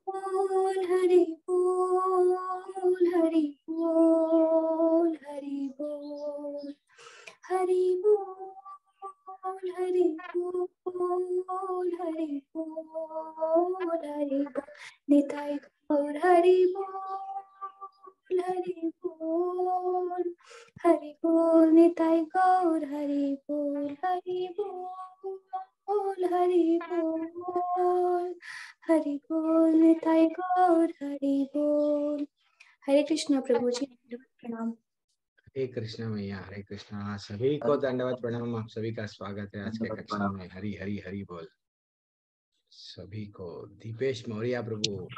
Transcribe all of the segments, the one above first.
बोल हरि बोल, हरि बोल, हरि बोल, हरि बोल, हरि बोल, हरि बोल, हरि बोल, निताई गौर हरि बोल, हरि बोल, हरि बोल, निताई गौर हरि बोल, हरि बोल, हरि बोल, हरि बोल, निताई गौर हरि बोल। हरे कृष्णा प्रभु जी, प्रणाम। हरे कृष्णा मैया, हरे कृष्णा। सभी को दंडवत प्रणाम। आप सभी का स्वागत है आज के कक्षा में। हरि हरि हरि बोल सभी को। दीपेश मौर्य प्रभु,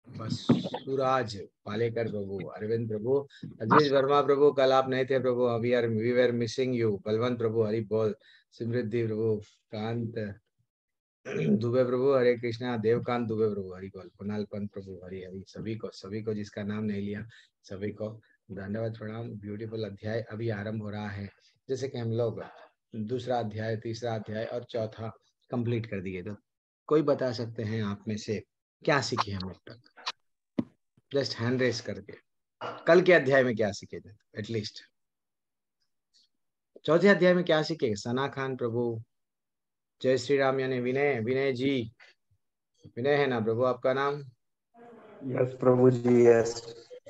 बसुराज पालेकर प्रभु, अरविंद प्रभु, अजीज वर्मा प्रभु, कल आप नहीं थे प्रभु, we were missing you. Balwant प्रभु हरि बोल, समृद्धि प्रभु, कांत दुबे प्रभु हरे कृष्णा, देवकांत दुबे प्रभु हरि बोल, कुणाल पंत प्रभु हरि हरि। सभी को जिसका नाम नहीं लिया सभी को दंडवत प्रणाम। ब्यूटीफुल अध्याय अभी आरंभ हो रहा है। जैसे कि हम लोग दूसरा अध्याय, तीसरा अध्याय और चौथा कंप्लीट कर दिए। तो कोई बता सकते हैं आप में से क्या सीखे हम अब तक? जस्ट हैंड रेस करके कल के अध्याय में क्या सीखे थे? एटलीस्ट चौथे अध्याय में क्या सीखे? सना खान प्रभु, जय श्री राम यानी विनय, विनय जी, विनय है ना प्रभु आपका नाम? यस प्रभु जी, यस।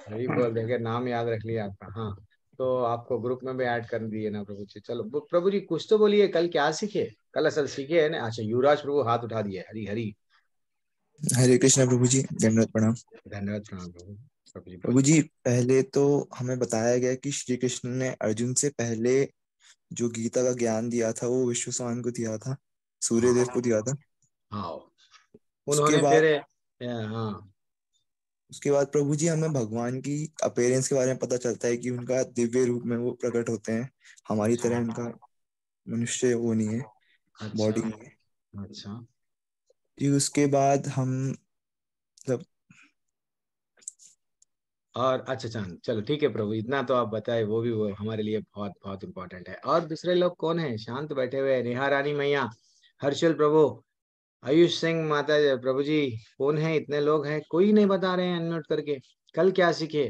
हरी बोल, देखे नाम याद रख लिया आपका। हाँ, तो आपको ग्रुप में भी ऐड कर दिए ना प्रभु जी। चलो प्रभु जी कुछ तो बोलिए, कल क्या सीखे? कल असल सीखे है ना। अच्छा, युवराज प्रभु हाथ उठा दिए। हरी हरी। हरे कृष्णा प्रभु जी, दंडवत प्रणाम। धन्यवाद प्रणाम प्रभु। प्रभु जी, पहले तो हमें बताया गया कि श्री कृष्ण ने अर्जुन से पहले जो गीता का ज्ञान दिया था वो विश्वस्वान को दिया था, सूर्यदेव को दिया था। हाँ, उसके उन्होंने बाद फिर हाँ, उसके बाद प्रभु जी हमें भगवान की अपीयरेंस के बारे में पता चलता है कि उनका दिव्य रूप में वो प्रकट होते हैं। हमारी तरह उनका मनुष्य वो नहीं है, बॉडी नहीं है। अच्छा जी, उसके बाद हम मतलब और अच्छा चलो ठीक है प्रभु, इतना तो आप बताए, वो हमारे लिए बहुत बहुत इम्पोर्टेंट है। और दूसरे लोग कौन है शांत बैठे हुए? नेहा रानी मैया, हर्षल प्रभु, आयुष सिंह माता जी, प्रभु जी कौन है? इतने लोग हैं, कोई नहीं बता रहे हैं अनम्यूट करके। कल क्या सीखे?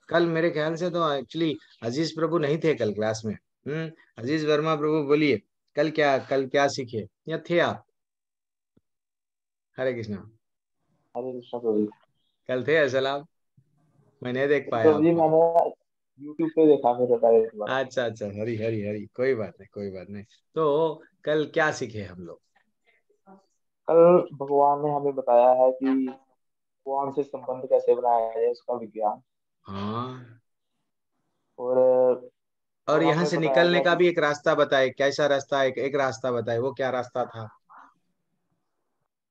कल मेरे ख्याल से तो एक्चुअली अजीज प्रभु नहीं थे कल क्लास में। अजीज वर्मा प्रभु बोलिए, कल क्या सीखे या थे आप? हरे कृष्णा। हरे कृष्णा प्रभु। कल थे असल आप? मैं नहीं देख पाया प्रभु जी आपको। मैंने यूट्यूब पे देखा फिर बताया इस बार। अच्छा अच्छा, हरी हरी हरी, कोई बात नहीं कोई बात नहीं। तो कल क्या सीखे हम लोग? कल भगवान ने हमें बताया है कि भगवान से संबंध कैसे बनाया जाए, उसका विज्ञान। हाँ, और और यहाँ हमें से बताया निकलने गया का कि भी एक रास्ता बताए। कैसा रास्ता? एक रास्ता बताए, वो क्या रास्ता था?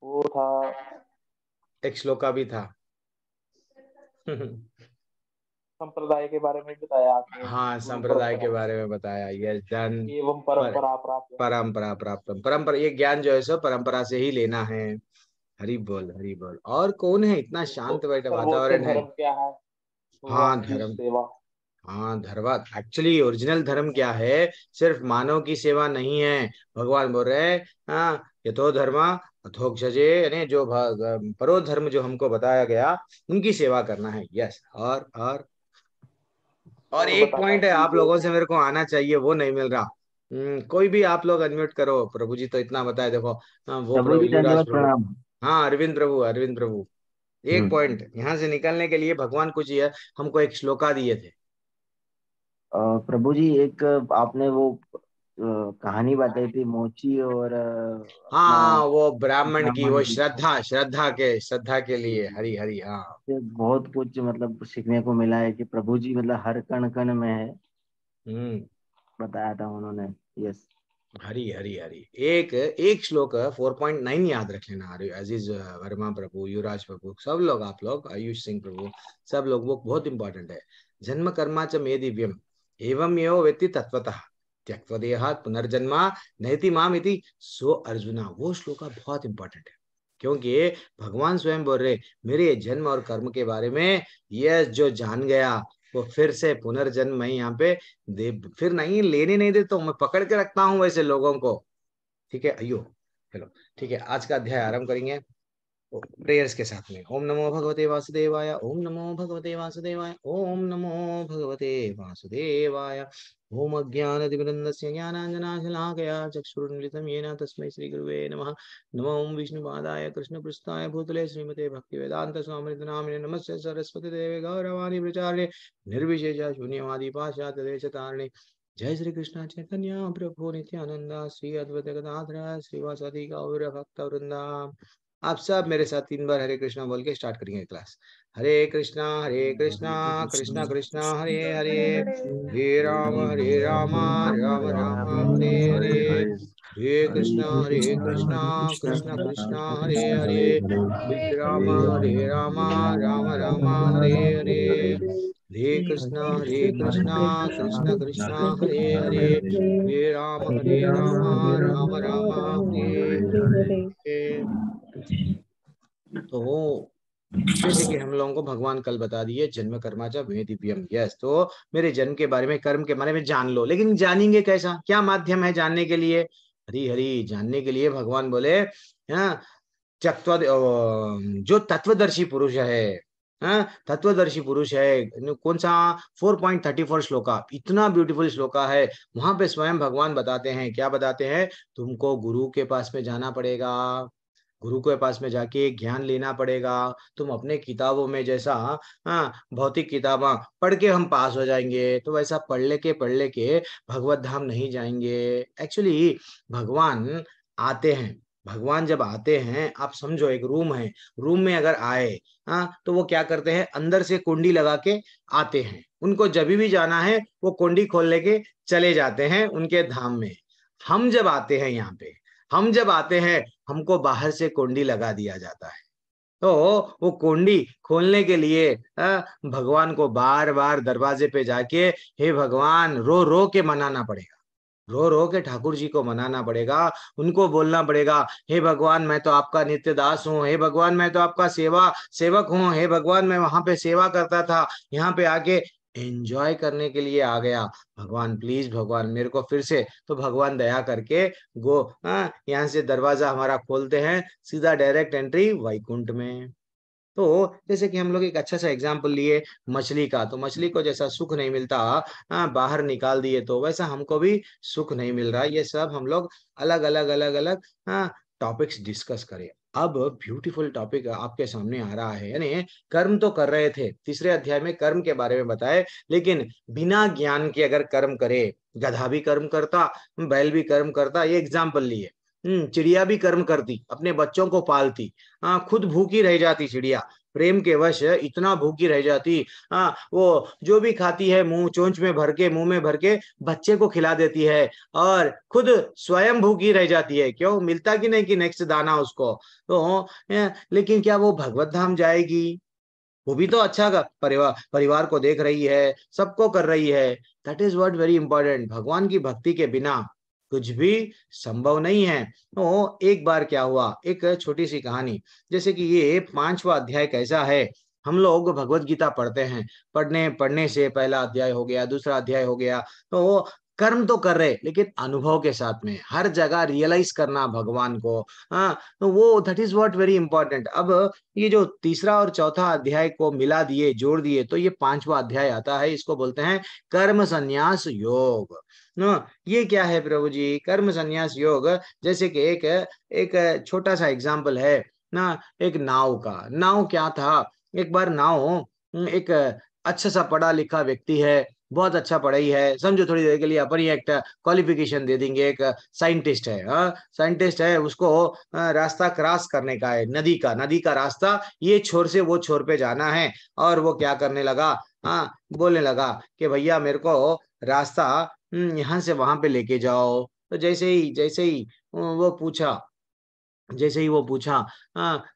वो था, एक श्लोका भी था। संप्रदाय के बारे में बताया आपने, हाँ, गुरु संप्रदाय के परंपरा बारे में बताया। Yes done. एवं पर परंपरा प्राप्त है। परंपरा प्राप्त, परंपरा, ये ज्ञान जो है सो परंपरा से ही लेना है। हरि बोल हरि बोल। और कौन है? इतना शांत बैठा सर्वोच्च वातावरण है। धर्म क्या है? हाँ भगवान की धर्म, सेवा। हाँ धर्म। एक्चुअली ओरिजिनल धर्म क्या है? सिर्फ मानव की सेवा नहीं है। भगवान बोल रहे हैं, हाँ, यथो धर्म अथोक्षजे, यानी जो परो धर्म जो हमको बताया गया, उनकी सेवा करना है। यस। और और एक बताया पॉइंट है, कि आप लोगों से मेरे को आना चाहिए, वो नहीं मिल रहा। कोई भी आप लोग अनम्यूट करो। प्रभु जी तो इतना बताए, देखो। हाँ, वो प्रभु प्रभु जी युवराज धन्यवाद प्रभु। प्रणाम। हाँ, अरविंद प्रभु, अरविंद प्रभु। एक पॉइंट यहाँ से निकलने के लिए भगवान कुछ ये हमको एक श्लोका दिए थे। प्रभु जी, एक आपने वो कहानी बताई थी मोची और अपना हाँ, वो ब्राह्मण की, ब्राह्मण वो की। श्रद्धा के लिए। हरी हरी। हाँ। से बहुत कुछ मतलब सीखने को मिला है कि प्रभु जी मतलब हर कण कण में है, हम्म। बताया था उन्होंने। यस। हरी हरी हरी। एक श्लोक 4.9 याद रख लेना। हरी अजीज वर्मा प्रभु, युवराज प्रभु, सब लोग, आप लोग, आयुष सिंह प्रभु, सब लोग, वो बहुत इंपॉर्टेंट है। जन्म कर्मा च मे दिव्यम एवं यो वेत्ति तत्वतः त्यक्त्वा देहात् पुनर्जन्मा नैति माम इति सो अर्जुना। वो श्लोक बहुत इंपॉर्टेंट है, क्योंकि भगवान स्वयं बोल रहे मेरे जन्म और कर्म के बारे में। यह जो जान गया वो फिर से पुनर्जन्म मैं यहाँ पे दे फिर नहीं लेने नहीं देता हूँ, मैं पकड़ के रखता हूँ वैसे लोगों को। ठीक है अयो। चलो ठीक है, आज का अध्याय आरंभ करेंगे प्रेयर्स के साथ में। ओम नमो भगवते वासुदेवाय, ओम नमो भगवते वासुदेवाय, ओम नमो भगवते वासुदेवाय। ओम अज्ञानतिमिरन्दस्य ज्ञानाञ्जनाशलाकया चक्षुरुन्मिलितं येन तस्मै श्रीगुरुवे नमः। नमो विष्णुपादाय कृष्णपृष्ठाय भूतले श्रीमते भक्तिवेदान्त स्वामिनिति नामिने नमस्ते सरस्वती देवे गौरवाणी प्रचारिणे निर्विशेष शून्यवादी पाश्चात्यदेशतारिणे। जय श्री कृष्ण चैतन्य प्रभु नित्यानंद श्री अद्वैत गदाधर श्रीवासादि गौर भक्त वृंदा। आप सब मेरे साथ 3 बार हरे कृष्णा बोल के स्टार्ट करेंगे क्लास। हरे कृष्णा कृष्णा कृष्णा हरे हरे, हरे राम राम राम हरे हरे। हरे कृष्णा कृष्णा कृष्णा हरे हरे, हरे राम राम राम हरे हरे। हरे कृष्णा कृष्णा कृष्णा हरे हरे, हरे राम राम राम हरे हरे। तो जैसे कि हम लोगों को भगवान कल बता दिए जन्म कर्माचा वे दिव्यम। यस, तो मेरे जन्म के बारे में, कर्म के बारे में जान लो, लेकिन जानेंगे कैसा, क्या माध्यम है जानने के लिए? हरी हरी जानने के लिए भगवान बोले हाँ, जो तत्वदर्शी पुरुष है, तत्वदर्शी पुरुष है, कौन सा 4.34 श्लोका, इतना ब्यूटीफुल श्लोका है। वहां पे स्वयं भगवान बताते हैं, क्या बताते हैं? तुमको गुरु के पास में जाना पड़ेगा, गुरु के पास में जाके ज्ञान लेना पड़ेगा। तुम अपने किताबों में जैसा भौतिक किताबा पढ़ के हम पास हो जाएंगे, तो वैसा पढ़ ले के भगवत धाम नहीं जाएंगे। एक्चुअली भगवान आते हैं, भगवान जब आते हैं, आप समझो एक रूम है, रूम में अगर आए तो वो क्या करते हैं? अंदर से कुंडी लगा के आते हैं। उनको जब भी जाना है वो कुंडी खोल लेके चले जाते हैं उनके धाम में। हम जब आते हैं यहाँ पे, हम जब आते हैं, हमको बाहर से कुंडी लगा दिया जाता है। तो वो कुंडी खोलने के लिए भगवान को बार बार दरवाजे पे जाके हे भगवान रो रो के मनाना पड़ेगा, रो रो के ठाकुर जी को मनाना पड़ेगा। उनको बोलना पड़ेगा, हे भगवान मैं तो आपका नित्य दास हूँ, हे भगवान मैं तो आपका सेवक हूँ, हे भगवान मैं वहां पे सेवा करता था, यहाँ पे आके एंजॉय करने के लिए आ गया। भगवान प्लीज, भगवान मेरे को फिर से, तो भगवान दया करके यहाँ से दरवाजा हमारा खोलते हैं, सीधा डायरेक्ट एंट्री वैकुंठ में। तो जैसे कि हम लोग एक अच्छा सा एग्जाम्पल लिए मछली का, तो मछली को जैसा सुख नहीं मिलता बाहर निकाल दिए, तो वैसा हमको भी सुख नहीं मिल रहा। ये सब हम लोग अलग अलग टॉपिक्स डिस्कस करें। अब ब्यूटीफुल टॉपिक आपके सामने आ रहा है, यानी कर्म तो कर रहे थे, तीसरे अध्याय में कर्म के बारे में बताए, लेकिन बिना ज्ञान के अगर कर्म करे, गधा भी कर्म करता, बैल भी कर्म करता, ये एग्जाम्पल लिए। चिड़िया भी कर्म करती, अपने बच्चों को पालती, खुद भूखी रह जाती चिड़िया, प्रेम के वश इतना भूखी रह जाती, वो जो भी खाती है मुंह चोंच में भर के, मुंह में भर के बच्चे को खिला देती है, और खुद स्वयं भूखी रह जाती है। क्यों? मिलता कि नहीं कि नेक्स्ट दाना उसको। तो लेकिन क्या वो भगवत धाम जाएगी? वो भी तो अच्छा परिवार को देख रही है, सबको कर रही है। That is what very important. भगवान की भक्ति के बिना कुछ भी संभव नहीं है। तो एक बार क्या हुआ, एक छोटी सी कहानी, जैसे कि ये 5वां अध्याय कैसा है, हम लोग भगवत गीता पढ़ते हैं, पढ़ने से पहला अध्याय हो गया, दूसरा अध्याय हो गया, तो कर्म तो कर रहे, लेकिन अनुभव के साथ में हर जगह रियलाइज करना भगवान को, तो वो that is what very important. अब ये जो तीसरा और चौथा अध्याय को मिला दिए, जोड़ दिए, तो ये 5वां अध्याय आता है। इसको बोलते हैं कर्म संन्यास योग। ये क्या है प्रभु जी कर्म संन्यास योग? जैसे कि एक छोटा सा एग्जाम्पल है ना, एक नाव का। नाव क्या था, एक बार नाव, एक अच्छा सा पढ़ा लिखा व्यक्ति है, बहुत अच्छा पढ़ाई है, समझो थोड़ी देर के लिए अपन ही एक क्वालिफिकेशन दे देंगे, एक साइंटिस्ट है, साइंटिस्ट है, उसको रास्ता क्रॉस करने का है, नदी का रास्ता, ये छोर से वो छोर पे जाना है। और वो क्या करने लगा, बोलने लगा कि भैया मेरे को रास्ता यहाँ से वहां पे लेके जाओ। तो जैसे ही वो पूछा,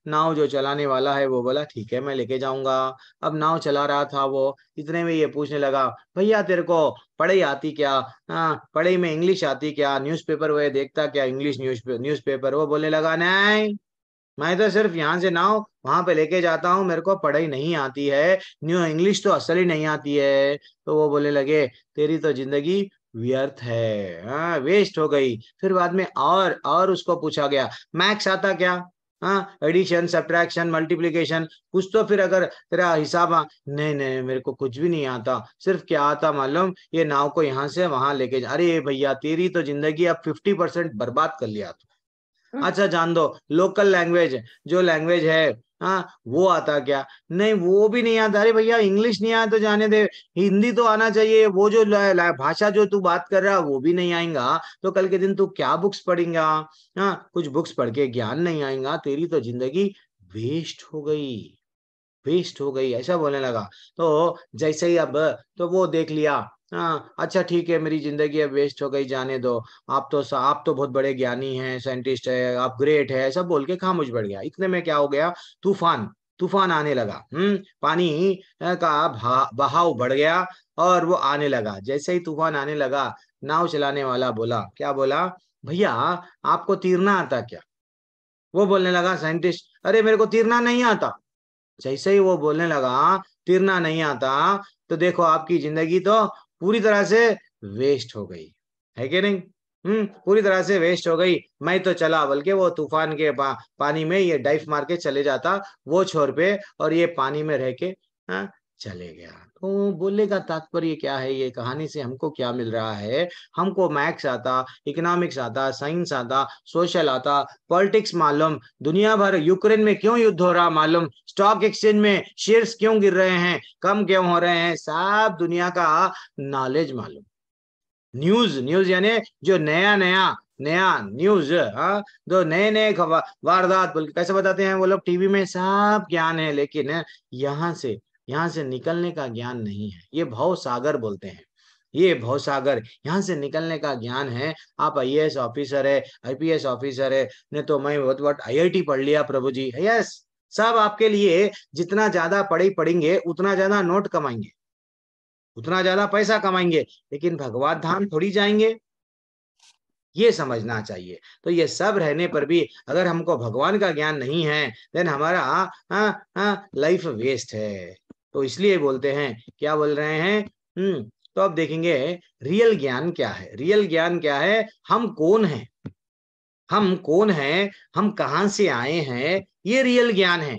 नाव जो चलाने वाला है वो बोला ठीक है मैं लेके जाऊंगा। अब नाव चला रहा था वो, इतने में ये पूछने लगा, भैया तेरे को पढ़ाई आती क्या? पढ़ाई में इंग्लिश आती क्या? न्यूज़पेपर वो देखता क्या, इंग्लिश न्यूज़पेपर? वो बोलने लगा नहीं, मैं तो सिर्फ यहाँ से नाव वहां पे लेके जाता हूँ, मेरे को पढ़ाई नहीं आती है, न्यू इंग्लिश तो असल ही नहीं आती है। तो वो बोलने लगे तेरी तो जिंदगी व्यर्थ है, हाँ वेस्ट हो गई। फिर बाद में और उसको पूछा गया मैथ्स आता क्या, हाँ एडिशन सब्ट्रैक्शन मल्टीप्लिकेशन कुछ तो फिर अगर तेरा हिसाब नहीं नहीं मेरे को कुछ भी नहीं आता, सिर्फ क्या आता मालूम, ये नाव को यहाँ से वहां लेके जा। अरे भैया तेरी तो जिंदगी अब 50% बर्बाद कर लिया तू। अच्छा जान दो लोकल लैंग्वेज, जो लैंग्वेज है हाँ वो आता क्या, नहीं वो भी नहीं आता। अरे भैया इंग्लिश नहीं आया तो जाने दे, हिंदी तो आना चाहिए। वो जो भाषा जो तू बात कर रहा है वो भी नहीं आएगा तो कल के दिन तू क्या बुक्स पढ़ेगा, हाँ कुछ बुक्स पढ़ के ज्ञान नहीं आएगा, तेरी तो जिंदगी वेस्ट हो गई, वेस्ट हो गई ऐसा बोलने लगा। तो जैसे ही अब तो वो देख लिया, हाँ अच्छा ठीक है मेरी जिंदगी अब वेस्ट हो गई जाने दो, आप तो बहुत बड़े ज्ञानी हैं साइंटिस्ट है आप ग्रेट है ऐसा बोल के खामोश बैठ गया। इतने में क्या हो गया, तूफान तूफान आने लगा। पानी का बहाव बढ़ गया और वो आने लगा। जैसे ही तूफान आने लगा नाव चलाने वाला बोला, क्या बोला, भैया आपको तीरना आता क्या। वो बोलने लगा साइंटिस्ट, अरे मेरे को तीरना नहीं आता। जैसे ही वो बोलने लगा तीरना नहीं आता तो देखो आपकी जिंदगी तो पूरी तरह से वेस्ट हो गई, है कि नहीं। पूरी तरह से वेस्ट हो गई। मैं तो चला बल्कि वो तूफान के पानी में ये डाइव मार के चले जाता वो छोर पे, और ये पानी में रह के हाँ, चले गया। तो बोलने का तात्पर्य क्या है, ये कहानी से हमको क्या मिल रहा है, हमको मैथ्स आता, इकोनॉमिक्स आता, साइंस आता, सोशल आता, पॉलिटिक्स मालूम, दुनिया भर यूक्रेन में क्यों युद्ध हो रहा मालूम, स्टॉक एक्सचेंज में शेयर्स क्यों गिर रहे हैं, कम क्यों हो रहे हैं, सब दुनिया का नॉलेज मालूम। न्यूज न्यूज यानी जो नया नया नया न्यूज, हाँ जो नए नए वारदात बोल कैसे बताते हैं वो लोग टीवी में, सब ज्ञान है। लेकिन यहाँ से निकलने का ज्ञान नहीं है, ये भव सागर बोलते हैं, ये भव सागर यहाँ से निकलने का ज्ञान है। आप आईएएस ऑफिसर है, आईपीएस ऑफिसर है, नहीं तो मैं बहुत आईआईटी पढ़ लिया प्रभु जी, यस सब आपके लिए। जितना ज्यादा पढ़ेंगे उतना ज्यादा नोट कमाएंगे, उतना ज्यादा पैसा कमाएंगे, लेकिन भगवत धाम थोड़ी जाएंगे, ये समझना चाहिए। तो ये सब रहने पर भी अगर हमको भगवान का ज्ञान नहीं है देन हमारा लाइफ वेस्ट है। तो इसलिए बोलते हैं, क्या बोल रहे हैं, तो अब देखेंगे रियल ज्ञान क्या है। रियल ज्ञान क्या है, हम कौन है, हम कौन है, हम कहां से आए हैं, ये रियल ज्ञान है।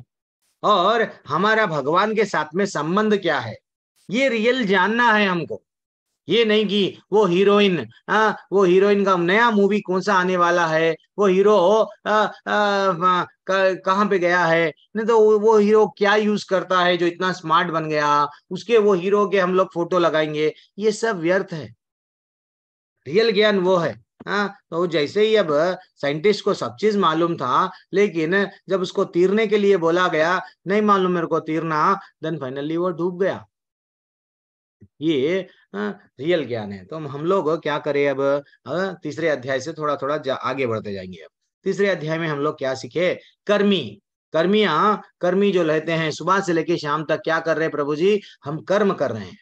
और हमारा भगवान के साथ में संबंध क्या है, ये रियल जानना है हमको। ये नहीं कि वो हीरोइन का नया मूवी कौन सा आने वाला है, वो हीरो कहाँ पे गया है, नहीं तो वो हीरो क्या यूज करता है जो इतना स्मार्ट बन गया, उसके वो हीरो के हम लोग फोटो लगाएंगे, ये सब व्यर्थ है। रियल ज्ञान वो है। हाँ तो जैसे ही अब साइंटिस्ट को सब चीज मालूम था, लेकिन जब उसको तीरने के लिए बोला गया, नहीं मालूम मेरे को तीरना, देन फाइनली वो डूब गया। ये रियल ज्ञान है। तो हम लोग क्या करें अब, तीसरे अध्याय से थोड़ा थोड़ा आगे बढ़ते जाएंगे। अब तीसरे अध्याय में हम लोग क्या सीखे, कर्मी कर्मी जो रहते हैं सुबह से लेके शाम तक क्या कर रहे हैं प्रभु जी, हम कर्म कर रहे हैं,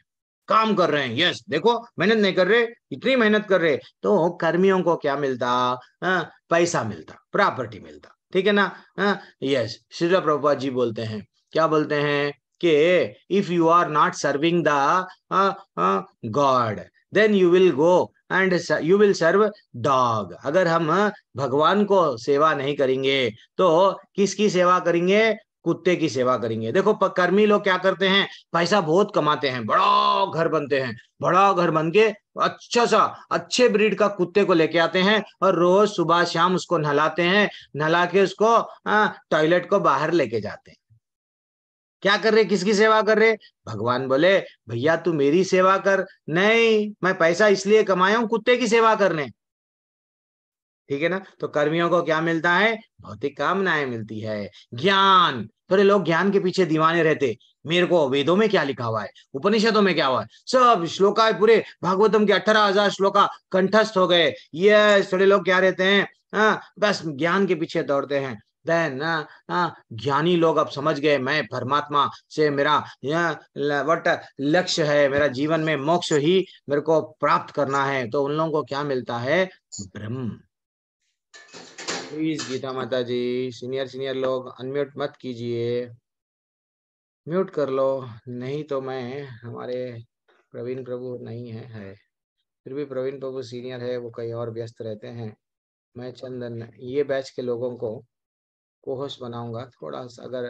काम कर रहे हैं। यस देखो मेहनत नहीं कर रहे, इतनी मेहनत कर रहे, तो कर्मियों को क्या मिलता, पैसा मिलता, प्रॉपर्टी मिलता, ठीक है ना। यस श्रील प्रभुपाद जी बोलते हैं, क्या बोलते हैं कि if you are not serving the god then you will go and you will serve dog. अगर हम भगवान को सेवा नहीं करेंगे तो किसकी सेवा करेंगे, कुत्ते की सेवा करेंगे। देखो कर्मी लोग क्या करते हैं, पैसा बहुत कमाते हैं, बड़ा घर बनते हैं, बड़ा घर बन के अच्छा सा अच्छे ब्रीड का कुत्ते को लेके आते हैं और रोज सुबह शाम उसको नहलाते हैं, नहला के उसको टॉयलेट को बाहर लेके जाते हैं। क्या कर रहे, किसकी सेवा कर रहे, भगवान बोले भैया तू मेरी सेवा कर, नहीं मैं पैसा इसलिए कमाया हूं कुत्ते की सेवा करने, ठीक है ना। तो कर्मियों को क्या मिलता है, भौतिक कामनाएं मिलती है। ज्ञान, थोड़े लोग ज्ञान के पीछे दीवाने रहते, मेरे को वेदों में क्या लिखा हुआ है, उपनिषदों में क्या हुआ है, सब श्लोका है, पूरे भागवतम के 18,000 श्लोका कंठस्थ हो गए। ये थोड़े लोग क्या रहते हैं, बस ज्ञान के पीछे दौड़ते हैं। देन ज्ञानी लोग अब समझ गए मैं परमात्मा से मेरा वट लक्ष्य है, मेरा जीवन में मोक्ष ही मेरे को प्राप्त करना है। तो उन लोगों को क्या मिलता है, ब्रह्म। प्लीज गीता माता जी, सीनियर लोग अनम्यूट मत कीजिए, म्यूट कर लो, नहीं तो मैं हमारे प्रवीण प्रभु नहीं है फिर भी प्रवीण प्रभु सीनियर है, वो कहीं और व्यस्त रहते हैं। मैं चंदन ये बैच के लोगों को कोहोस्ट बनाऊंगा थोड़ा सा। अगर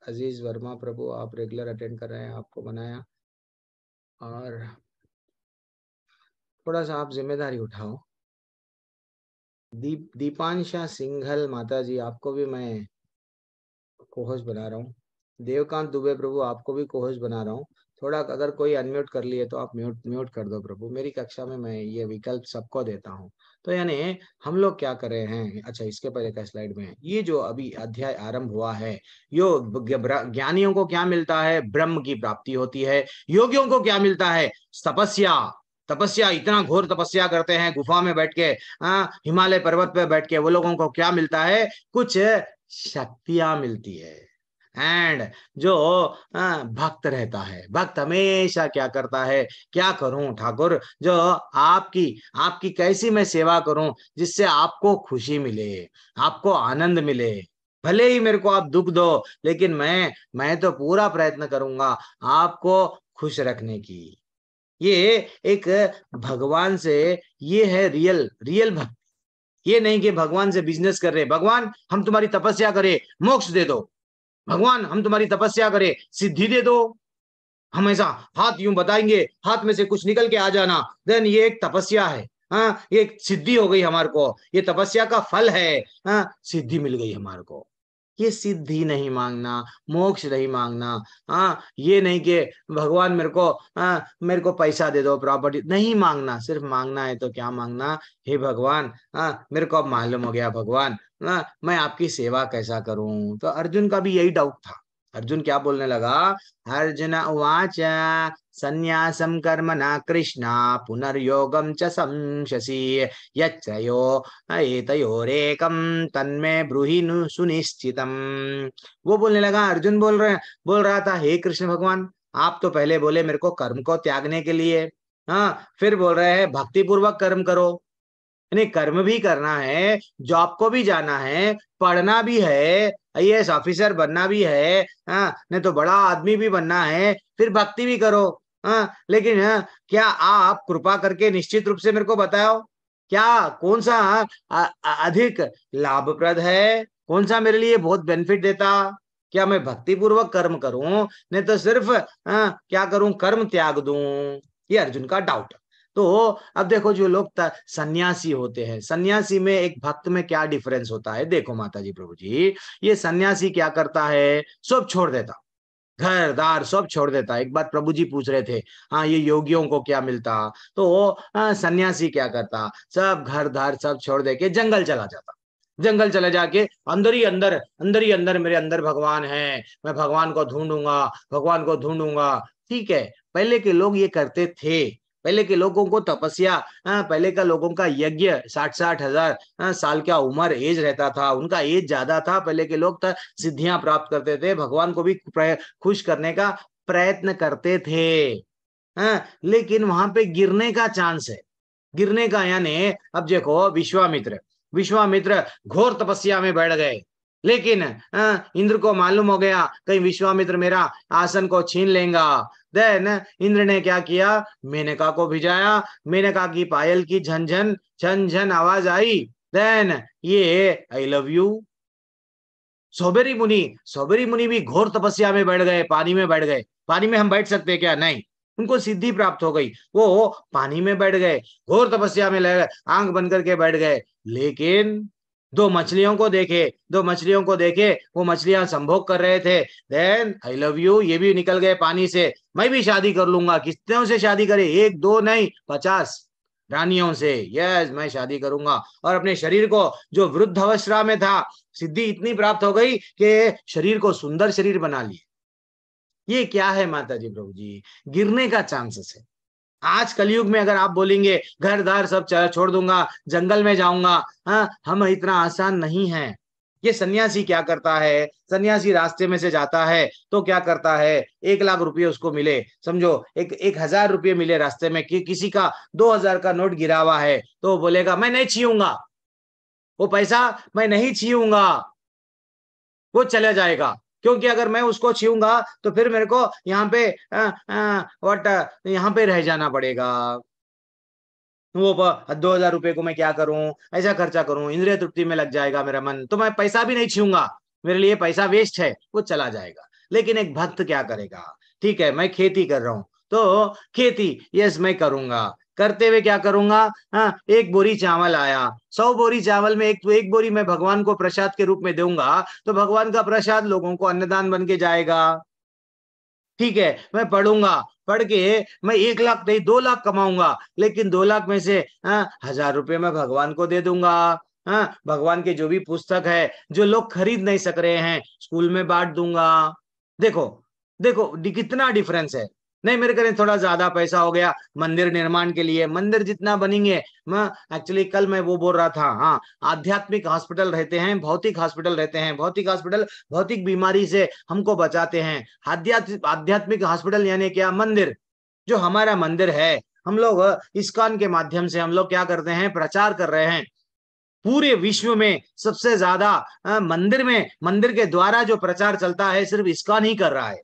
अजीज वर्मा प्रभु आप रेगुलर अटेंड कर रहे हैं, आपको बनाया, और थोड़ा सा आप जिम्मेदारी उठाओ। दीपांशा सिंघल माता जी, आपको भी मैं कोहोस्ट बना रहा हूँ। देवकांत दुबे प्रभु, आपको भी कोहोस्ट बना रहा हूँ। थोड़ा अगर कोई अनम्यूट कर लिए तो आप म्यूट कर दो प्रभु। मेरी कक्षा में मैं ये विकल्प सबको देता हूँ। तो यानी हम लोग क्या कर रहे हैं। अच्छा, इसके पहले का स्लाइड में ये जो अभी अध्याय आरंभ हुआ है, यो ज्ञानियों को क्या मिलता है, ब्रह्म की प्राप्ति होती है। योगियों को क्या मिलता है, तपस्या। तपस्या, इतना घोर तपस्या करते हैं गुफा में बैठ के, हिमालय पर्वत पे बैठ के, वो लोगों को क्या मिलता है, कुछ शक्तियां मिलती है। एंड जो भक्त रहता है, भक्त हमेशा क्या करता है, क्या करूं ठाकुर, जो आपकी आपकी कैसी मैं सेवा करूं जिससे आपको खुशी मिले, आपको आनंद मिले। भले ही मेरे को आप दुख दो, लेकिन मैं तो पूरा प्रयत्न करूंगा आपको खुश रखने की। ये एक भगवान से, ये है रियल रियल भक्त। ये नहीं कि भगवान से बिजनेस कर रहे, भगवान हम तुम्हारी तपस्या करें मोक्ष दे दो, भगवान हम तुम्हारी तपस्या करें सिद्धि दे दो। हमेशा हाथ यूं बताएंगे, हाथ में से कुछ निकल के आ जाना, देन ये एक तपस्या है। हाँ, ये एक सिद्धि हो गई हमारे को, ये तपस्या का फल है। हाँ, सिद्धि मिल गई हमारे को। ये सिद्धि नहीं मांगना, मोक्ष नहीं मांगना। हाँ, ये नहीं कि भगवान मेरे को पैसा दे दो, प्रॉपर्टी नहीं मांगना। सिर्फ मांगना है तो क्या मांगना, हे भगवान, मेरे को अब मालूम हो गया भगवान, मैं आपकी सेवा कैसा करूं। तो अर्जुन का भी यही डाउट था। अर्जुन क्या बोलने लगा, अर्जुन उवाच संन्यासं कर्मणा कृष्णा पुनर्योगं च संशसि यच्चयो एतयोरेकं तन्मे ब्रूहि सुनिश्चितम। वो बोलने लगा, अर्जुन बोल रहा था, हे कृष्ण भगवान, आप तो पहले बोले मेरे को कर्म को त्यागने के लिए, हाँ, फिर बोल रहे हैं भक्ति पूर्वक कर्म करो। यानी कर्म भी करना है, जॉब को भी जाना है, पढ़ना भी है, आईएएस ऑफिसर बनना भी है, हाँ, नहीं तो बड़ा आदमी भी बनना है, फिर भक्ति भी करो। हाँ, लेकिन क्या आप कृपा करके निश्चित रूप से मेरे को बताओ, क्या कौन सा अधिक लाभप्रद है, कौन सा मेरे लिए बहुत बेनिफिट देता। क्या मैं भक्ति पूर्वक कर्म करूं, नहीं तो सिर्फ क्या करूं, कर्म त्याग दूं। ये अर्जुन का डाउट। तो अब देखो, जो लोग सन्यासी होते हैं, सन्यासी में एक भक्त में क्या डिफरेंस होता है, देखो माता जी प्रभु जी, ये सन्यासी क्या करता है, सब छोड़ देता, घर दार सब छोड़ देता। एक बात प्रभु जी पूछ रहे थे, हाँ, ये योगियों को क्या मिलता, तो सन्यासी क्या करता, सब घर दार सब छोड़ दे के जंगल चला जाता। जंगल चले जाके अंदर ही अंदर मेरे अंदर भगवान है, मैं भगवान को ढूंढूंगा, भगवान को ढूंढूंगा। ठीक है, पहले के लोग ये करते थे। पहले के लोगों को तपस्या, पहले का लोगों का यज्ञ 60-60 हजार साल का उम्र एज रहता था, उनका एज ज्यादा था। पहले के लोग सिद्धियां प्राप्त करते थे, भगवान को भी खुश करने का प्रयत्न करते थे। लेकिन वहां पे गिरने का चांस है, गिरने का। यानी अब देखो, विश्वामित्र विश्वामित्र घोर तपस्या में बैठ गए, लेकिन इंद्र को मालूम हो गया कहीं विश्वामित्र मेरा आसन को छीन लेगा। देन इंद्र ने क्या किया, मेनका को भिजाया। मेनका की पायल की झनझन झनझन आवाज आई। देन ये आई लव यू। सौबेरी मुनि भी घोर तपस्या में बैठ गए, पानी में बैठ गए। पानी में हम बैठ सकते हैं क्या, नहीं, उनको सिद्धि प्राप्त हो गई, वो पानी में बैठ गए, घोर तपस्या में लगे, आंख बंद करके बैठ गए। लेकिन दो मछलियों को देखे, वो मछलियां संभोग कर रहे थे। देन आई लव यू, ये भी निकल गए पानी से, मैं भी शादी कर लूंगा। कितनों से शादी करे, एक दो नहीं 50 रानियों से, यस मैं शादी करूंगा। और अपने शरीर को, जो वृद्ध अवस्था में था, सिद्धि इतनी प्राप्त हो गई कि शरीर को सुंदर शरीर बना लिए। ये क्या है माता जी प्रभु जी, गिरने का चांसेस है। आज कलयुग में अगर आप बोलेंगे घर दार सब छोड़ दूंगा, जंगल में जाऊंगा, हम इतना आसान नहीं है। ये सन्यासी क्या करता है, सन्यासी रास्ते में से जाता है तो क्या करता है, 1 लाख रुपये उसको मिले, समझो 1000 रुपये मिले रास्ते में, कि किसी का 2000 का नोट गिरा हुआ है, तो बोलेगा मैं नहीं छीऊंगा वो पैसा, मैं नहीं छीऊंगा, वो चला जाएगा। क्योंकि अगर मैं उसको छीऊंगा तो फिर मेरे को यहाँ पे यहाँ पे रह जाना पड़ेगा। वो 2000 रुपए को मैं क्या करूं, ऐसा खर्चा करूं, इंद्रिय तृप्ति में लग जाएगा मेरा मन, तो मैं पैसा भी नहीं छूंगा, मेरे लिए पैसा वेस्ट है, वो चला जाएगा। लेकिन एक भक्त क्या करेगा, ठीक है मैं खेती कर रहा हूं, तो खेती यस मैं करूंगा, करते हुए क्या करूंगा, हाँ एक बोरी चावल आया, 100 बोरी चावल में एक बोरी मैं भगवान को प्रसाद के रूप में दूंगा, तो भगवान का प्रसाद लोगों को अन्नदान बन के जाएगा। ठीक है, मैं पढ़ूंगा, पढ़ के मैं 1 लाख नहीं 2 लाख कमाऊंगा, लेकिन 2 लाख में से 1000 रुपये मैं भगवान को दे दूंगा। भगवान के जो भी पुस्तक है जो लोग खरीद नहीं सक रहे हैं, स्कूल में बांट दूंगा। देखो देखो कितना डिफरेंस है। नहीं मेरे घर थोड़ा ज्यादा पैसा हो गया मंदिर निर्माण के लिए, मंदिर जितना बनेंगे, मैं एक्चुअली कल मैं वो बोल रहा था, हाँ आध्यात्मिक हॉस्पिटल रहते हैं, भौतिक हॉस्पिटल रहते हैं, भौतिक हॉस्पिटल भौतिक बीमारी से हमको बचाते हैं, आध्यात्मिक हॉस्पिटल यानी क्या, मंदिर, जो हमारा मंदिर है, हम लोग इस्कॉन के माध्यम से हम लोग क्या करते हैं, प्रचार कर रहे हैं। पूरे विश्व में सबसे ज्यादा मंदिर में, मंदिर के द्वारा जो प्रचार चलता है सिर्फ इस्कॉन ही कर रहा है।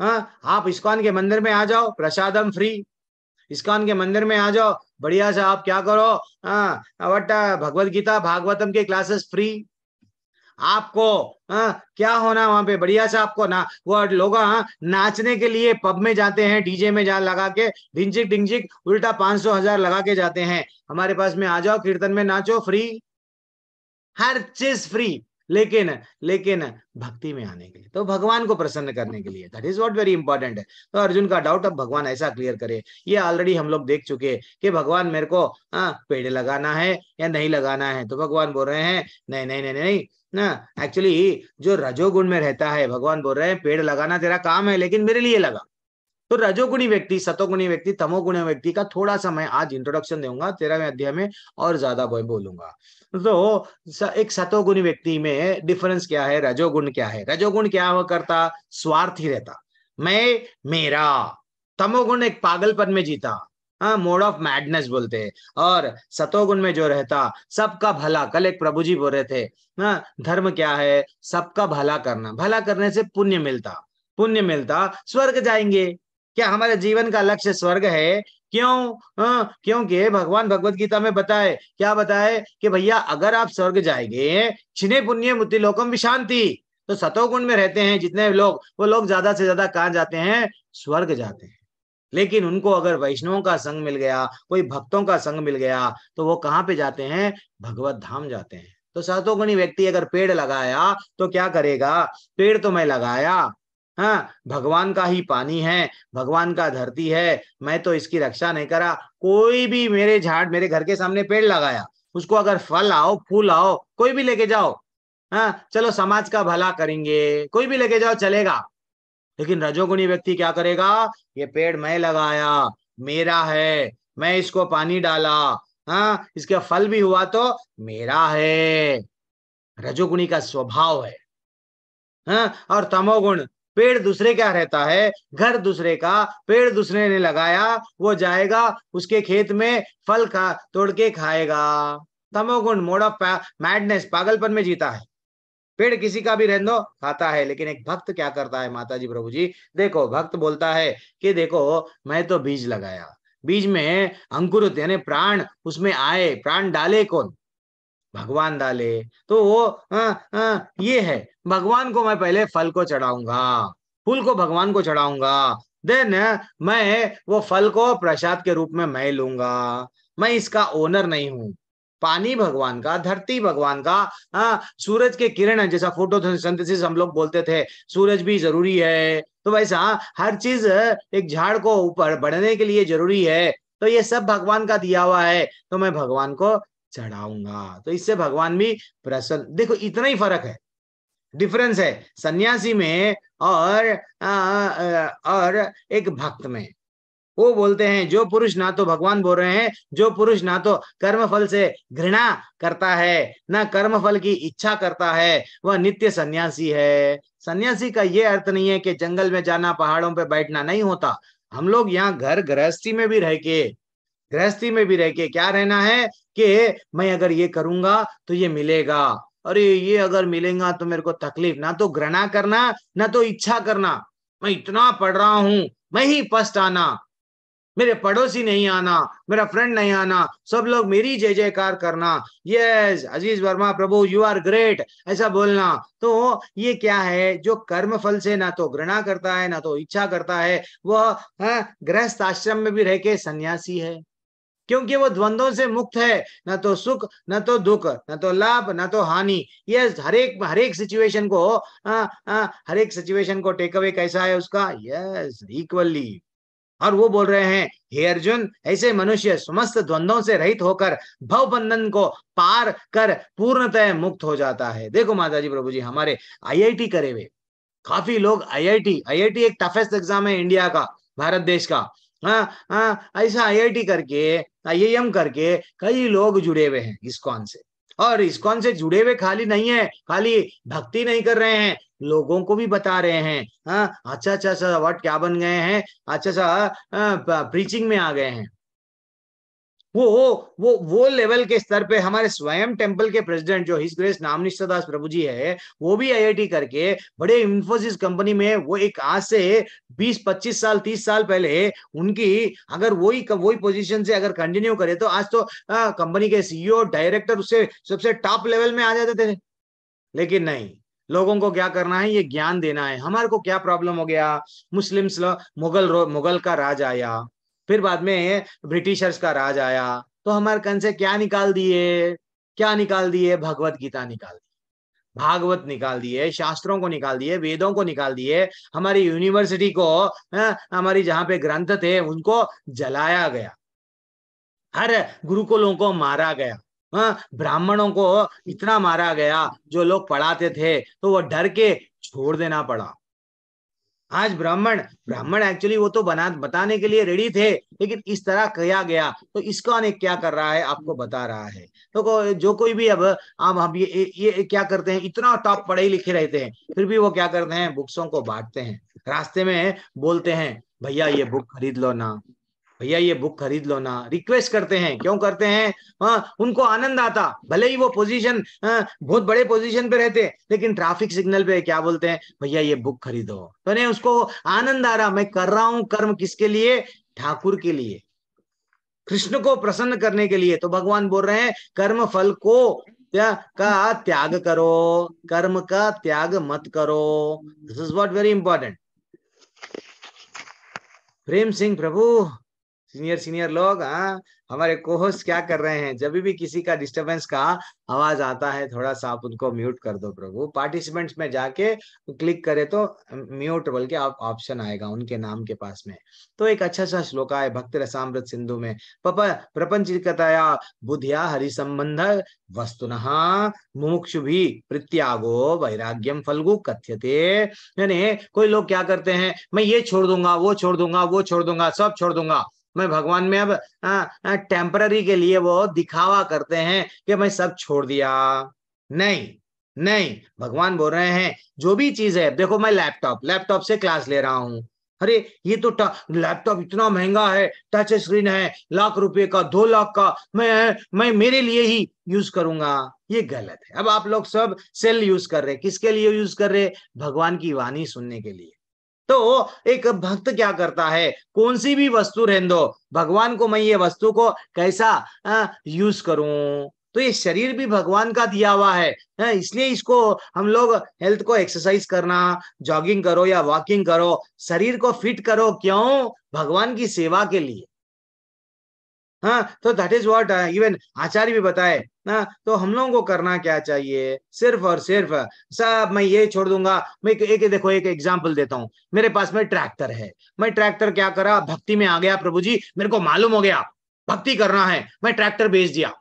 आप इस्कॉन के मंदिर में आ जाओ, प्रसादम फ्री, इस्कॉन के मंदिर में आ जाओ, बढ़िया से आप क्या करो, भगवत गीता भागवतम के क्लासेस फ्री। आपको क्या होना वहां पे, बढ़िया से आपको ना वो लोग नाचने के लिए पब में जाते हैं, डीजे में जा लगा के ढिंचिक ढिंचिक उल्टा 500,000 लगा के जाते हैं, हमारे पास में आ जाओ, कीर्तन में नाचो, फ्री, हर चीज फ्री। लेकिन लेकिन भक्ति में आने के लिए, तो भगवान को प्रसन्न करने के लिए, that is what very important है। तो अर्जुन का डाउट अब भगवान ऐसा क्लियर करे, ये ऑलरेडी हम लोग देख चुके कि भगवान मेरे को पेड़ लगाना है या नहीं लगाना है, तो भगवान बोल रहे हैं नहीं नहीं नहीं नहीं ना, एक्चुअली जो रजोगुण में रहता है, भगवान बोल रहे हैं पेड़ लगाना तेरा काम है लेकिन मेरे लिए लगा। तो रजोगुणी व्यक्ति, सतोगुणी व्यक्ति, तमोगुणी व्यक्ति का थोड़ा सा मैं आज इंट्रोडक्शन दूंगा 13वें अध्याय में, और ज्यादा बोलूंगा। तो एक सतोगुणी व्यक्ति में डिफरेंस क्या है, रजोगुण क्या है, रजोगुण क्या हुआ करता, स्वार्थी रहता, मैं मेरा। तमोगुण एक पागलपन में जीता, मोड ऑफ मैडनेस बोलते हैं। और सतोगुण में जो रहता सबका भला, कल एक प्रभु जी बोल रहे थे, धर्म क्या है, सबका भला करना, भला करने से पुण्य मिलता, पुण्य मिलता स्वर्ग जाएंगे। क्या हमारे जीवन का लक्ष्य स्वर्ग है? क्यों? क्योंकि भगवान भगवत गीता में बताए, क्या बताए कि भैया अगर आप स्वर्ग जाएंगे, छिने पुण्य मुक्ति लोकम विशांति, तो सतोगुण में रहते हैं जितने लोग, वो लोग ज्यादा से ज्यादा कहाँ जाते हैं, स्वर्ग जाते हैं। लेकिन उनको अगर वैष्णवों का संग मिल गया, कोई भक्तों का संग मिल गया, तो वो कहाँ पे जाते हैं, भगवत धाम जाते हैं। तो सतोगुणी व्यक्ति अगर पेड़ लगाया तो क्या करेगा, पेड़ तो मैं लगाया, भगवान का ही पानी है, भगवान का धरती है, मैं तो इसकी रक्षा नहीं करा। कोई भी मेरे झाड़, मेरे घर के सामने पेड़ लगाया, उसको अगर फल आओ फूल आओ कोई भी लेके जाओ, चलो समाज का भला करेंगे, कोई भी लेके जाओ चलेगा। लेकिन रजोगुणी व्यक्ति क्या करेगा, ये पेड़ मैं लगाया, मेरा है, मैं इसको पानी डाला, इसका फल भी हुआ तो मेरा है, रजोगुणी का स्वभाव है। और तमोगुण, पेड़ दूसरे क्या रहता है, घर दूसरे का, पेड़ दूसरे ने लगाया, वो जाएगा उसके खेत में फल खा तोड़ के खाएगा। तमोगुण मोड ऑफ मैडनेस, पागलपन में जीता है, पेड़ किसी का भी रहने दो खाता है। लेकिन एक भक्त क्या करता है, माता जी प्रभु जी देखो, भक्त बोलता है कि देखो मैं तो बीज लगाया, बीज में अंकुरित यानी प्राण उसमें आए, प्राण डाले कौन, भगवान डाले, तो वो ये है, भगवान को मैं पहले फल को चढ़ाऊंगा, फूल को भगवान को चढ़ाऊंगा, देन मैं वो फल को प्रसाद के रूप में मैं लूंगा। मैं इसका ओनर नहीं हूं, पानी भगवान का, धरती भगवान का, सूरज के किरण, जैसा फोटोसिंथेसिस हम लोग बोलते थे, सूरज भी जरूरी है, तो वैसा हर चीज एक झाड़ को ऊपर बढ़ने के लिए जरूरी है, तो ये सब भगवान का दिया हुआ है, तो मैं भगवान को चढ़ाऊंगा, तो इससे भगवान भी प्रसन्न। देखो इतना ही फर्क है, डिफरेंस है सन्यासी में और एक भक्त में। वो बोलते हैं जो पुरुष ना तो, भगवान बोल रहे हैं, जो पुरुष ना तो कर्म फल से घृणा करता है, ना कर्म फल की इच्छा करता है, वह नित्य सन्यासी है। सन्यासी का ये अर्थ नहीं है कि जंगल में जाना, पहाड़ों पे बैठना, नहीं होता। हम लोग यहाँ घर गृहस्थी में भी रह के, गृहस्थी में भी रह के क्या रहना है कि मैं अगर ये करूंगा तो ये मिलेगा, अरे ये अगर मिलेगा तो मेरे को तकलीफ, ना तो घृणा करना ना तो इच्छा करना। मैं इतना पढ़ रहा हूं, मैं ही फर्स्ट आना, मेरे पड़ोसी नहीं आना, मेरा फ्रेंड नहीं आना, सब लोग मेरी जय जयकार करना, यस अजीज वर्मा प्रभु यू आर ग्रेट, ऐसा बोलना। तो ये क्या है, जो कर्म फल से ना तो घृणा करता है ना तो इच्छा करता है, वह गृहस्थ आश्रम में भी रह के सन्यासी है, क्योंकि वो द्वंद्वों से मुक्त है, न तो सुख न तो दुख, न तो लाभ न तो हानि। ये हर एक सिचुएशन को हर एक सिचुएशन को टेक अवे कैसा है उसका, यस इक्वली। और वो बोल रहे हैं, हे अर्जुन, ऐसे मनुष्य समस्त द्वंद्वों से रहित होकर भव बंधन को पार कर पूर्णतः मुक्त हो जाता है। देखो माताजी प्रभु जी, हमारे आईआईटी करे हुए काफी लोग, आईआईटी एक टफेस्ट एग्जाम है इंडिया का, भारत देश का। ऐसा आईआईटी करके, आईआईएम करके कई लोग जुड़े हुए हैं इस्कॉन से। और इस्कॉन से जुड़े हुए खाली नहीं है, खाली भक्ति नहीं कर रहे हैं, लोगों को भी बता रहे हैं। अच्छा अच्छा अच्छा वर्ड क्या बन गए हैं, अच्छा अच्छा प्रीचिंग में आ गए हैं। वो लेवल के स्तर पे हमारे स्वयं टेम्पल के प्रेसिडेंट जो हिज ग्रेस नामनिष्ठ दास प्रभु जी है, वो भी आईआईटी करके बड़े इंफोसिस कंपनी में, वो एक आज से 20-25 साल 30 साल पहले उनकी अगर वही पोजीशन से अगर कंटिन्यू करे तो आज तो कंपनी के सीईओ डायरेक्टर उससे सबसे टॉप लेवल में आ जाते थे। लेकिन नहीं, लोगों को क्या करना है, ये ज्ञान देना है। हमारे को क्या प्रॉब्लम हो गया, मुस्लिम्स मुगल का राज आया, फिर बाद में ब्रिटिशर्स का राज आया, तो हमारे कन से क्या निकाल दिए, क्या निकाल दिए, भगवत गीता निकाल दी, भागवत निकाल दिए, शास्त्रों को निकाल दिए, वेदों को निकाल दिए, हमारी यूनिवर्सिटी को, हमारी जहां पे ग्रंथ थे उनको जलाया गया, हर गुरुकुलों को मारा गया, ब्राह्मणों को इतना मारा गया, जो लोग पढ़ाते थे तो वो डर के छोड़ देना पड़ा। आज ब्राह्मण एक्चुअली वो तो बताने के लिए रेडी थे, लेकिन इस तरह किया गया, तो इसका अनेक क्या कर रहा है, आपको बता रहा है। तो जो कोई भी अब हम ये क्या करते हैं, इतना टॉप पढ़े लिखे रहते हैं, फिर भी वो क्या करते हैं, बुक्सों को बांटते हैं, रास्ते में बोलते हैं भैया ये बुक खरीद लो ना, भैया ये बुक खरीद लो ना, रिक्वेस्ट करते हैं। क्यों करते हैं, उनको आनंद आता, भले ही वो पोजीशन बहुत बड़े पोजीशन पे रहते, लेकिन ट्रैफिक सिग्नल पे क्या बोलते हैं, भैया ये बुक खरीदो, तो नहीं उसको आनंद आ रहा, मैं कर रहा हूं कर्म किसके लिए, ठाकुर के लिए, कृष्ण को प्रसन्न करने के लिए। तो भगवान बोल रहे हैं कर्म फल को का त्याग करो, कर्म का त्याग मत करो। This is what very important. Prem Singh Prabhu, senior लोग, हमारे कोहोस्ट क्या कर रहे हैं, जब भी किसी का डिस्टरबेंस का आवाज आता है, थोड़ा सा आप उनको म्यूट कर दो प्रभु। पार्टिसिपेंट्स में जाके क्लिक करे तो म्यूट बोल के ऑप्शन आएगा उनके नाम के पास में। तो एक अच्छा सा श्लोक है भक्ति रसामृत सिंधु में, प्रपंचिकतया बुद्धिया हरि संबंध वस्तुनः मुमुक्षु भी प्रत्यागो वैराग्यम फल्गु कथ्यते। यानी कोई लोग क्या करते हैं, मैं ये छोड़ दूंगा, वो छोड़ दूंगा, वो छोड़ दूंगा, सब छोड़ दूंगा, मैं भगवान में अब टेम्पररी के लिए वो दिखावा करते हैं कि मैं सब छोड़ दिया। नहीं नहीं, भगवान बोल रहे हैं जो भी चीज है, देखो मैं लैपटॉप से क्लास ले रहा हूं, अरे ये तो लैपटॉप इतना महंगा है, टच स्क्रीन है, लाख रुपए का, 2 लाख का, मैं मेरे लिए ही यूज करूंगा, ये गलत है। अब आप लोग सब सेल यूज कर रहे, किसके लिए यूज कर रहे, भगवान की वाणी सुनने के लिए। तो एक भक्त क्या करता है, कौन सी भी वस्तु रहने दो, भगवान को मैं ये वस्तु को कैसा यूज करूं, तो ये शरीर भी भगवान का दिया हुआ है, इसलिए इसको हम लोग हेल्थ को एक्सरसाइज करना, जॉगिंग करो या वॉकिंग करो, शरीर को फिट करो, क्यों, भगवान की सेवा के लिए। तो दैट इज व्हाट इवन आचार्य भी बताए। तो हम लोगों को करना क्या चाहिए, सिर्फ और सिर्फ सब मैं ये छोड़ दूंगा। मैं देखो एक एग्जांपल देता हूं, मेरे पास में ट्रैक्टर है, मैं ट्रैक्टर क्या करा, भक्ति में आ गया, प्रभु जी मेरे को मालूम हो गया भक्ति करना है, मैं ट्रैक्टर बेच दिया,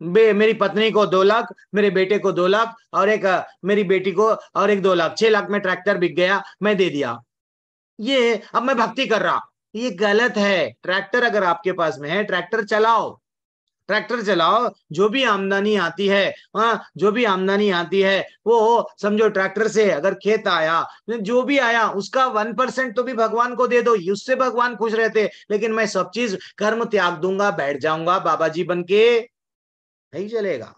मेरी पत्नी को 2 लाख, मेरे बेटे को 2 लाख, और एक मेरी बेटी को और एक 2 लाख, 6 लाख में ट्रैक्टर बिक गया, मैं दे दिया, ये अब मैं भक्ति कर रहा, ये गलत है। ट्रैक्टर अगर आपके पास में है, ट्रैक्टर चलाओ, जो भी आमदनी आती है, जो भी आमदनी आती है वो समझो ट्रैक्टर से, अगर खेत आया, जो भी आया उसका 1% तो भी भगवान को दे दो, उससे भगवान खुश रहते। लेकिन मैं सब चीज कर्म त्याग दूंगा, बैठ जाऊंगा बाबा जी बन के, नहीं चलेगा।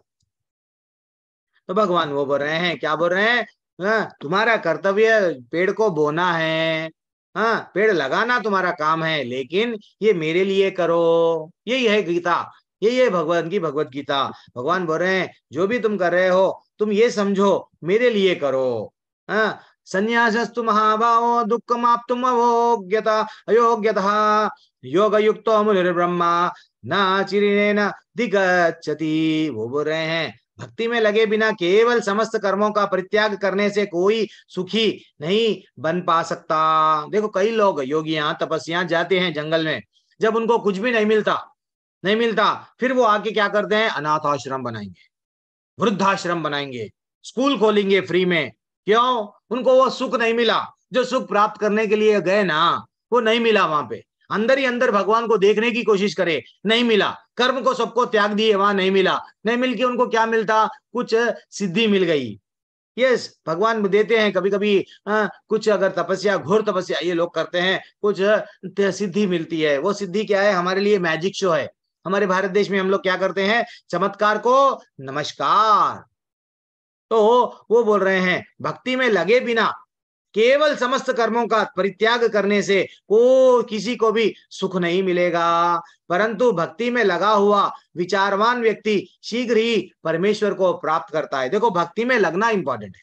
तो भगवान वो बोल रहे हैं, क्या बोल रहे हैं, तुम्हारा कर्तव्य पेड़ को बोना है, हाँ, पेड़ लगाना तुम्हारा काम है, लेकिन ये मेरे लिए करो। यही है गीता, यही है भगवान की भगवत गीता। भगवान बोल रहे हैं जो भी तुम कर रहे हो तुम ये समझो मेरे लिए करो। हाँ, संन्यासस्तु महाभावो दुःखमाप्तुम अयोग्यता अयोग्यतः योगयुक्तो मुनिर्ब्रह्मा न चिरेण दिगच्छति। वो बोल रहे हैं भक्ति में लगे बिना केवल समस्त कर्मों का परित्याग करने से कोई सुखी नहीं बन पा सकता। देखो कई लोग योगियां तपस्या जाते हैं जंगल में, जब उनको कुछ भी नहीं मिलता, फिर वो आके क्या करते हैं, अनाथ आश्रम बनाएंगे, वृद्धाश्रम बनाएंगे, स्कूल खोलेंगे फ्री में। क्यों? उनको वो सुख नहीं मिला, जो सुख प्राप्त करने के लिए गए ना, वो नहीं मिला। वहां पे अंदर ही अंदर भगवान को देखने की कोशिश करे, नहीं मिला। कर्म को सबको त्याग दिए, वहां नहीं मिला। नहीं मिल के उनको क्या मिलता, कुछ सिद्धि मिल गई। यस, भगवान देते हैं कभी कभी कुछ, अगर तपस्या, घोर तपस्या ये लोग करते हैं, कुछ सिद्धि मिलती है। वो सिद्धि क्या है? हमारे लिए मैजिक शो है। हमारे भारत देश में हम लोग क्या करते हैं, चमत्कार को नमस्कार। तो वो बोल रहे हैं भक्ति में लगे बिना केवल समस्त कर्मों का परित्याग करने से को किसी को भी सुख नहीं मिलेगा, परंतु भक्ति में लगा हुआ विचारवान व्यक्ति शीघ्र ही परमेश्वर को प्राप्त करता है। देखो भक्ति में लगना इंपॉर्टेंट है।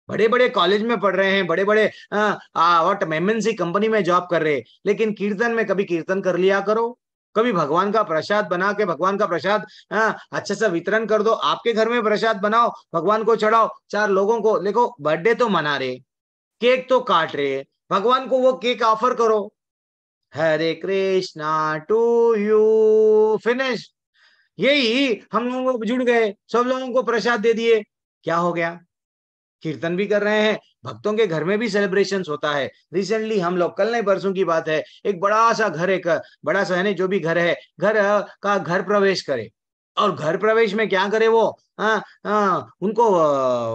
बड़े बड़े कॉलेज में पढ़ रहे हैं, बड़े बड़े व्हाट एमएनसी कंपनी में जॉब कर रहे हैं, लेकिन कीर्तन में कभी कीर्तन कर लिया करो, कभी भगवान का प्रसाद बना के भगवान का प्रसाद अच्छा सा वितरण कर दो। आपके घर में प्रसाद बनाओ, भगवान को चढ़ाओ, 4 लोगों को। देखो बर्थडे तो मना रहे, केक तो काट रहे, भगवान को वो केक ऑफर करो, हरे कृष्णा टू यू, फिनिश। यही हम लोग जुड़ गए, सब लोगों को प्रसाद दे दिए, क्या हो गया? कीर्तन भी कर रहे हैं, भक्तों के घर में भी सेलिब्रेशंस होता है। रिसेंटली हम लोग, कल नहीं परसों की बात है, एक बड़ा सा घर, एक बड़ा सा है नहीं, जो भी घर है, घर का घर प्रवेश करे, और घर प्रवेश में क्या करे वो, उनको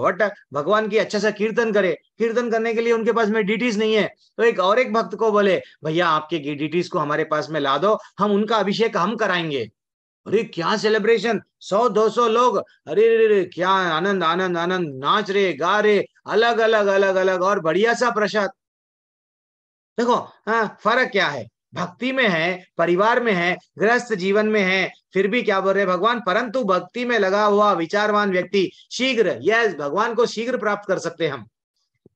वट भगवान की अच्छा सा कीर्तन करे। कीर्तन करने के लिए उनके पास में डीटीज नहीं है, तो एक और एक भक्त को बोले भैया आपके डीटीज को हमारे पास में ला दो, हम उनका अभिषेक हम कराएंगे। अरे क्या सेलिब्रेशन, 100-200 लोग, अरे रे क्या आनंद आनंद आनंद, नाच रहे गा रहे, अलग अलग अलग अलग, और बढ़िया सा प्रसाद। देखो फर्क क्या है, भक्ति में है, परिवार में है, गृहस्थ जीवन में है, फिर भी क्या बोल रहे भगवान, परंतु भक्ति में लगा हुआ विचारवान व्यक्ति शीघ्र, यस, भगवान को शीघ्र प्राप्त कर सकते हम।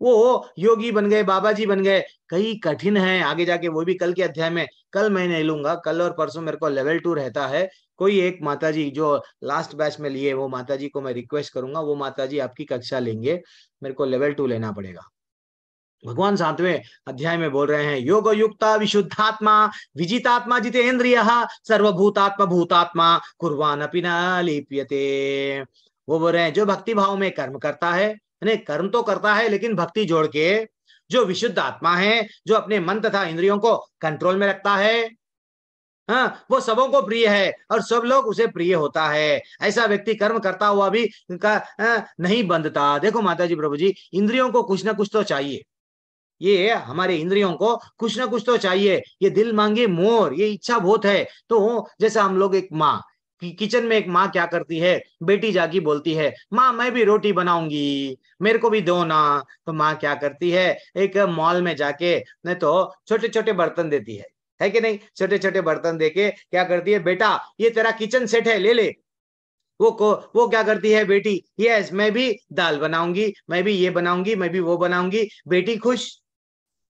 वो योगी बन गए, बाबा जी बन गए, कई कठिन है आगे जाके, वो भी कल के अध्याय में। कल मैं नहीं लूंगा, कल और परसों मेरे को लेवल 2 रहता है। कोई एक माताजी जो लास्ट बैच में लिए, वो माताजी को मैं रिक्वेस्ट करूंगा, वो माताजी आपकी कक्षा लेंगे, मेरे को लेवल 2 लेना पड़ेगा। भगवान 7वें अध्याय में बोल रहे हैं योग युक्ता विशुद्धात्मा विजितात्मा जितेन्द्रिय सर्वभूतात्मा भूतात्मा कुर्वान अपि न लिप्यते। वो बोल रहे हैं जो भक्ति भाव में कर्म करता है, कर्म तो करता है लेकिन भक्ति जोड़ के, जो विशुद्ध आत्मा है, जो अपने मन तथा इंद्रियों को कंट्रोल में रखता है, हाँ, वो सबों को प्रिय है और सब लोग उसे प्रिय होता है। ऐसा व्यक्ति कर्म करता हुआ भी नहीं बंधता। देखो माताजी प्रभु जी, इंद्रियों को कुछ ना कुछ तो चाहिए, ये हमारे इंद्रियों को कुछ ना कुछ तो चाहिए। ये दिल मांगे मोर, ये इच्छा बहुत है। तो जैसा हम लोग, एक माँ किचन में, एक माँ क्या करती है, बेटी जाके बोलती है माँ मैं भी रोटी बनाऊंगी, मेरे को भी दो ना। तो माँ क्या करती है, एक मॉल में जाके नहीं तो छोटे छोटे बर्तन देती है कि नहीं, छोटे छोटे बर्तन देके क्या करती है, बेटा ये तेरा किचन सेट है, ले ले। वो क्या करती है बेटी, यस मैं भी दाल बनाऊंगी, मैं भी ये बनाऊंगी, मैं भी वो बनाऊंगी। बेटी खुश,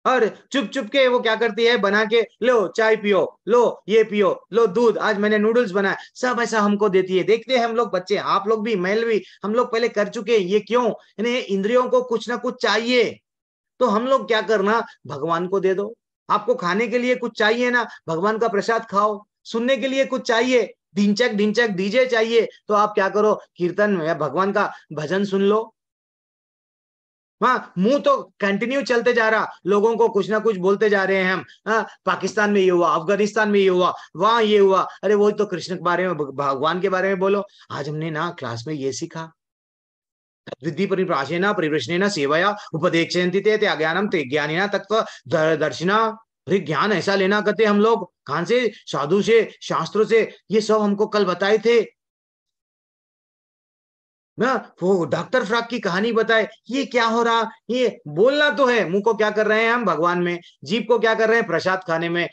और चुप चुप के वो क्या करती है, बना के, लो चाय पियो, लो ये पियो, लो दूध, आज मैंने नूडल्स बनाया, सब ऐसा हमको देती है। देखते हैं हम लोग बच्चे, आप लोग भी, मैं भी, हम लोग पहले कर चुके हैं ये। क्यों? यानी इंद्रियों को कुछ ना कुछ चाहिए, तो हम लोग क्या करना, भगवान को दे दो। आपको खाने के लिए कुछ चाहिए ना, भगवान का प्रसाद खाओ। सुनने के लिए कुछ चाहिए, ढिंचक ढिंचक डीजे चाहिए, तो आप क्या करो, कीर्तन या भगवान का भजन सुन लो। हाँ, मुंह तो कंटिन्यू चलते जा रहा, लोगों को कुछ ना कुछ बोलते जा रहे हैं हम। हाँ, पाकिस्तान में ये हुआ, अफगानिस्तान में ये हुआ, वहां ये हुआ, अरे वो तो कृष्ण के बारे में, भगवान के बारे में बोलो। आज हमने ना क्लास में ये सीखा, विधि परिप्राशेन परिप्रश्नेन सेवया उपदेक्षन्ति ते अज्ञानम ते ज्ञानिना तत्व दर्शिना। अरे ज्ञान ऐसा लेना करते हम लोग, कहां से, साधु से, शास्त्रों से, ये सब हमको कल बताए थे। ना वो डॉक्टर फ्रॉक की कहानी बताए, ये क्या हो रहा, ये बोलना तो है, मुंह को क्या कर रहे हैं हम भगवान में, जीभ को क्या कर रहे हैं प्रसाद खाने में।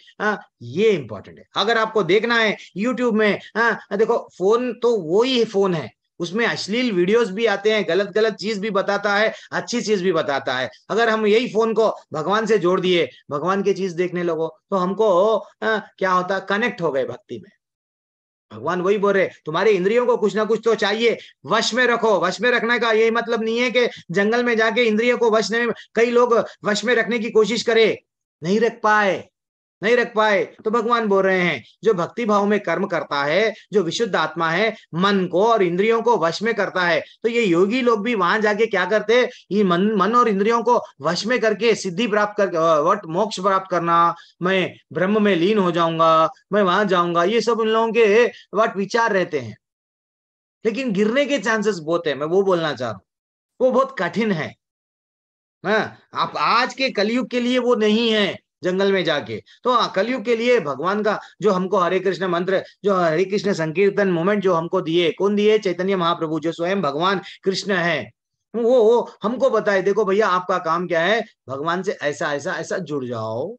ये इंपॉर्टेंट है। अगर आपको देखना है यूट्यूब में, देखो फोन तो वो ही फोन है, उसमें अश्लील वीडियोस भी आते हैं, गलत गलत चीज भी बताता है, अच्छी चीज भी बताता है। अगर हम यही फोन को भगवान से जोड़ दिए, भगवान की चीज देखने लगो, तो हमको क्या होता, कनेक्ट हो गए भक्ति में। भगवान वही बोल रहे, तुम्हारे इंद्रियों को कुछ ना कुछ तो चाहिए, वश में रखो। वश में रखने का यही मतलब नहीं है कि जंगल में जाके इंद्रियों को वश में, कई लोग वश में रखने की कोशिश करे, नहीं रख पाए, नहीं रख पाए। तो भगवान बोल रहे हैं जो भक्ति भाव में कर्म करता है, जो विशुद्ध आत्मा है, मन को और इंद्रियों को वश में करता है, तो ये योगी लोग भी वहां जाके क्या करते, ये मन और इंद्रियों को वश में करके सिद्धि प्राप्त कर, मोक्ष प्राप्त करना, मैं ब्रह्म में लीन हो जाऊंगा, मैं वहां जाऊंगा, ये सब उन लोगों के वट विचार रहते हैं। लेकिन गिरने के चांसेस बहुत है, मैं वो बोलना चाह रहा हूँ, वो बहुत कठिन है। आप आज के कलयुग के लिए वो नहीं है जंगल में जाके। तो कलयुग के लिए भगवान का जो हमको हरे कृष्ण मंत्र, जो हरे कृष्ण संकीर्तन मोमेंट जो हमको दिए, कौन दिए, चैतन्य महाप्रभु, जो स्वयं भगवान कृष्ण है, वो हमको बताए, देखो भैया आपका काम क्या है, भगवान से ऐसा ऐसा ऐसा जुड़ जाओ।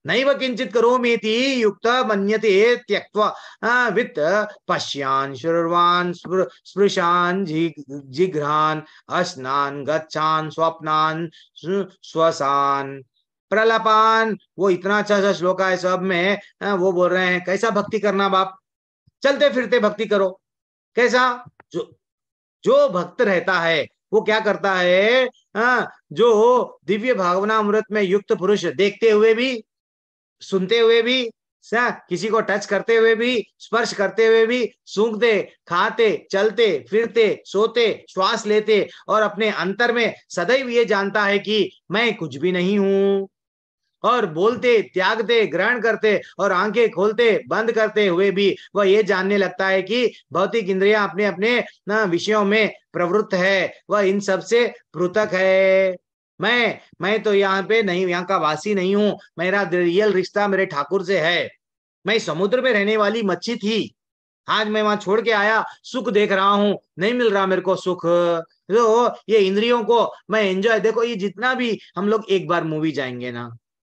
नैव किंचित करोमीति युक्त मन्यते त्यक्त्वा वित्त पश्यान् शूरवान् स्पृशान् जिघ्रान् अस्नान् गच्छान् स्वप्नान् स्वसान् प्रलपान। वो इतना अच्छा सा श्लोक है सब में। वो बोल रहे हैं कैसा भक्ति करना बाप, चलते फिरते भक्ति करो। कैसा, जो भक्त रहता है वो क्या करता है, जो दिव्य भावना अमृत में युक्त पुरुष, देखते हुए भी, सुनते हुए भी, किसी को टच करते हुए भी, स्पर्श करते हुए भी, सूंघते, खाते, चलते फिरते, सोते, श्वास लेते, और अपने अंतर में सदैव ये जानता है कि मैं कुछ भी नहीं हूं, और बोलते, त्यागते, ग्रहण करते और आंखें खोलते बंद करते हुए भी वह ये जानने लगता है कि भौतिक इंद्रियां अपने अपने विषयों में प्रवृत्त है, वह इन सब से पृथक है। मैं तो यहाँ पे नहीं, यहाँ का वासी नहीं हूं, मेरा रियल रिश्ता मेरे ठाकुर से है। मैं समुद्र में रहने वाली मच्छी थी, आज मैं वहां छोड़ के आया, सुख देख रहा हूं, नहीं मिल रहा मेरे को सुख। तो ये इंद्रियों को मैं एंजॉय, देखो ये जितना भी हम लोग एक बार मूवी जाएंगे ना,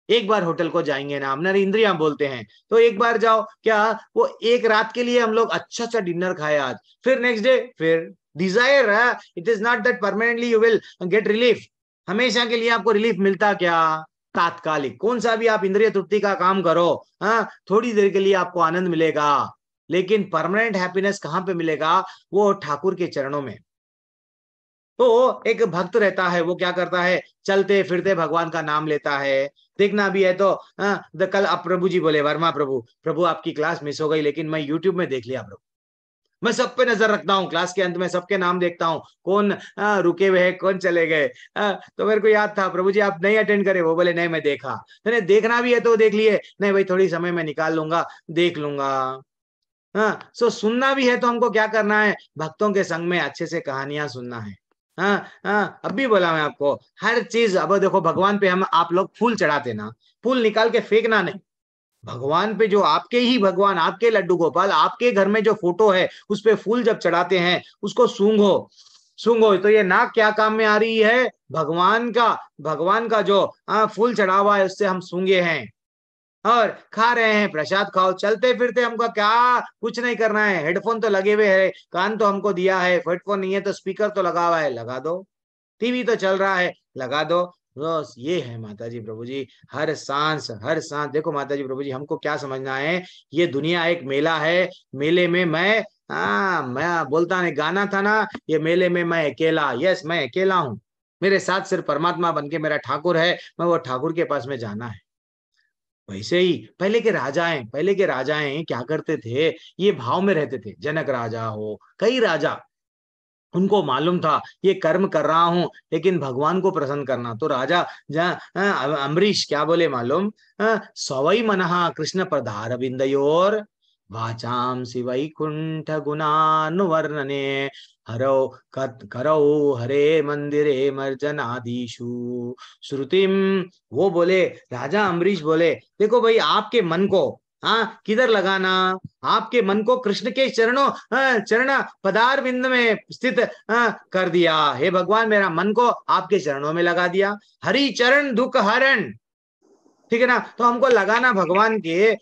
एक बार होटल को जाएंगे ना, हमारे इंद्रियां बोलते हैं, तो एक बार जाओ, क्या वो एक रात के लिए हम लोग अच्छा अच्छा डिनर खाए आज, फिर नेक्स्ट डे फिर डिजायर है। It is not that permanently you will get relief. हमेशा के लिए आपको रिलीफ मिलता क्या, तात्कालिक। कौन सा भी आप इंद्रिय तृप्ति का काम करो, थोड़ी देर के लिए आपको आनंद मिलेगा, लेकिन परमानेंट हैप्पीनेस कहां पे मिलेगा, वो ठाकुर के चरणों में। तो एक भक्त रहता है, वो क्या करता है, चलते फिरते भगवान का नाम लेता है। देखना भी है तो कल अब प्रभु जी बोले, वर्मा प्रभु आपकी क्लास मिस हो गई, लेकिन मैं यूट्यूब में देख लिया प्रभु, मैं सब पे नजर रखता हूँ, क्लास के अंत में सबके नाम देखता हूँ, कौन रुके हुए हैं, कौन चले गए। तो मेरे को याद था प्रभु जी आप नहीं अटेंड करे, वो बोले नहीं मैं देखा। मैंने देखना भी है तो देख लिए, नहीं भाई थोड़ी समय में निकाल लूंगा, देख लूंगा। सो सुनना भी है तो हमको क्या करना है, भक्तों के संग में अच्छे से कहानियां सुनना है। अब भी बोला मैं आपको, हर चीज, अब देखो भगवान पे हम आप लोग फूल चढ़ाते ना, फूल निकाल के फेंकना नहीं, भगवान पे जो आपके ही भगवान, आपके लड्डू गोपाल, आपके घर में जो फोटो है उस पे फूल जब चढ़ाते हैं, उसको सूंघो सूंघो। तो ये नाक क्या काम में आ रही है, भगवान का जो फूल चढ़ा हुआ है उससे हम सूंघे हैं, और खा रहे हैं, प्रसाद खाओ। चलते फिरते हमको क्या कुछ नहीं करना है, हेडफोन तो लगे हुए है, कान तो हमको दिया है, हेडफोन नहीं है तो स्पीकर तो लगा हुआ है, लगा दो, टीवी तो चल रहा है, लगा दो। बस ये है माता जी प्रभु जी, हर सांस देखो माता जी प्रभु जी, हमको क्या समझना है, ये दुनिया एक मेला है, मेले में मैं बोलता नहीं, गाना था ना, ये मेले में मैं अकेला, यस मैं अकेला हूँ, मेरे साथ सिर्फ परमात्मा बनके मेरा ठाकुर है, मैं वो ठाकुर के पास में जाना है। वैसे ही पहले के राजाएं क्या करते थे, ये भाव में रहते थे। जनक राजा हो, कई राजा, उनको मालूम था ये कर्म कर रहा हूं लेकिन भगवान को प्रसन्न करना। तो राजा अम्बरीश क्या बोले मालूम, सवई मनहा कृष्ण पदार बिंदयोर वाचाम वैकुंठ गुणानुवर्णने हरो करो हरे मंदिरे मर्जनादिशु श्रुतिम। वो बोले, राजा अम्बरीश बोले, देखो भाई आपके मन को हाँ, किधर लगाना? आपके मन को कृष्ण के चरणों चरण पदार बिंद में स्थित कर दिया। हे भगवान, मेरा मन को आपके चरणों में लगा दिया। हरि चरण दुख हरण, ठीक है ना? तो हमको लगाना भगवान के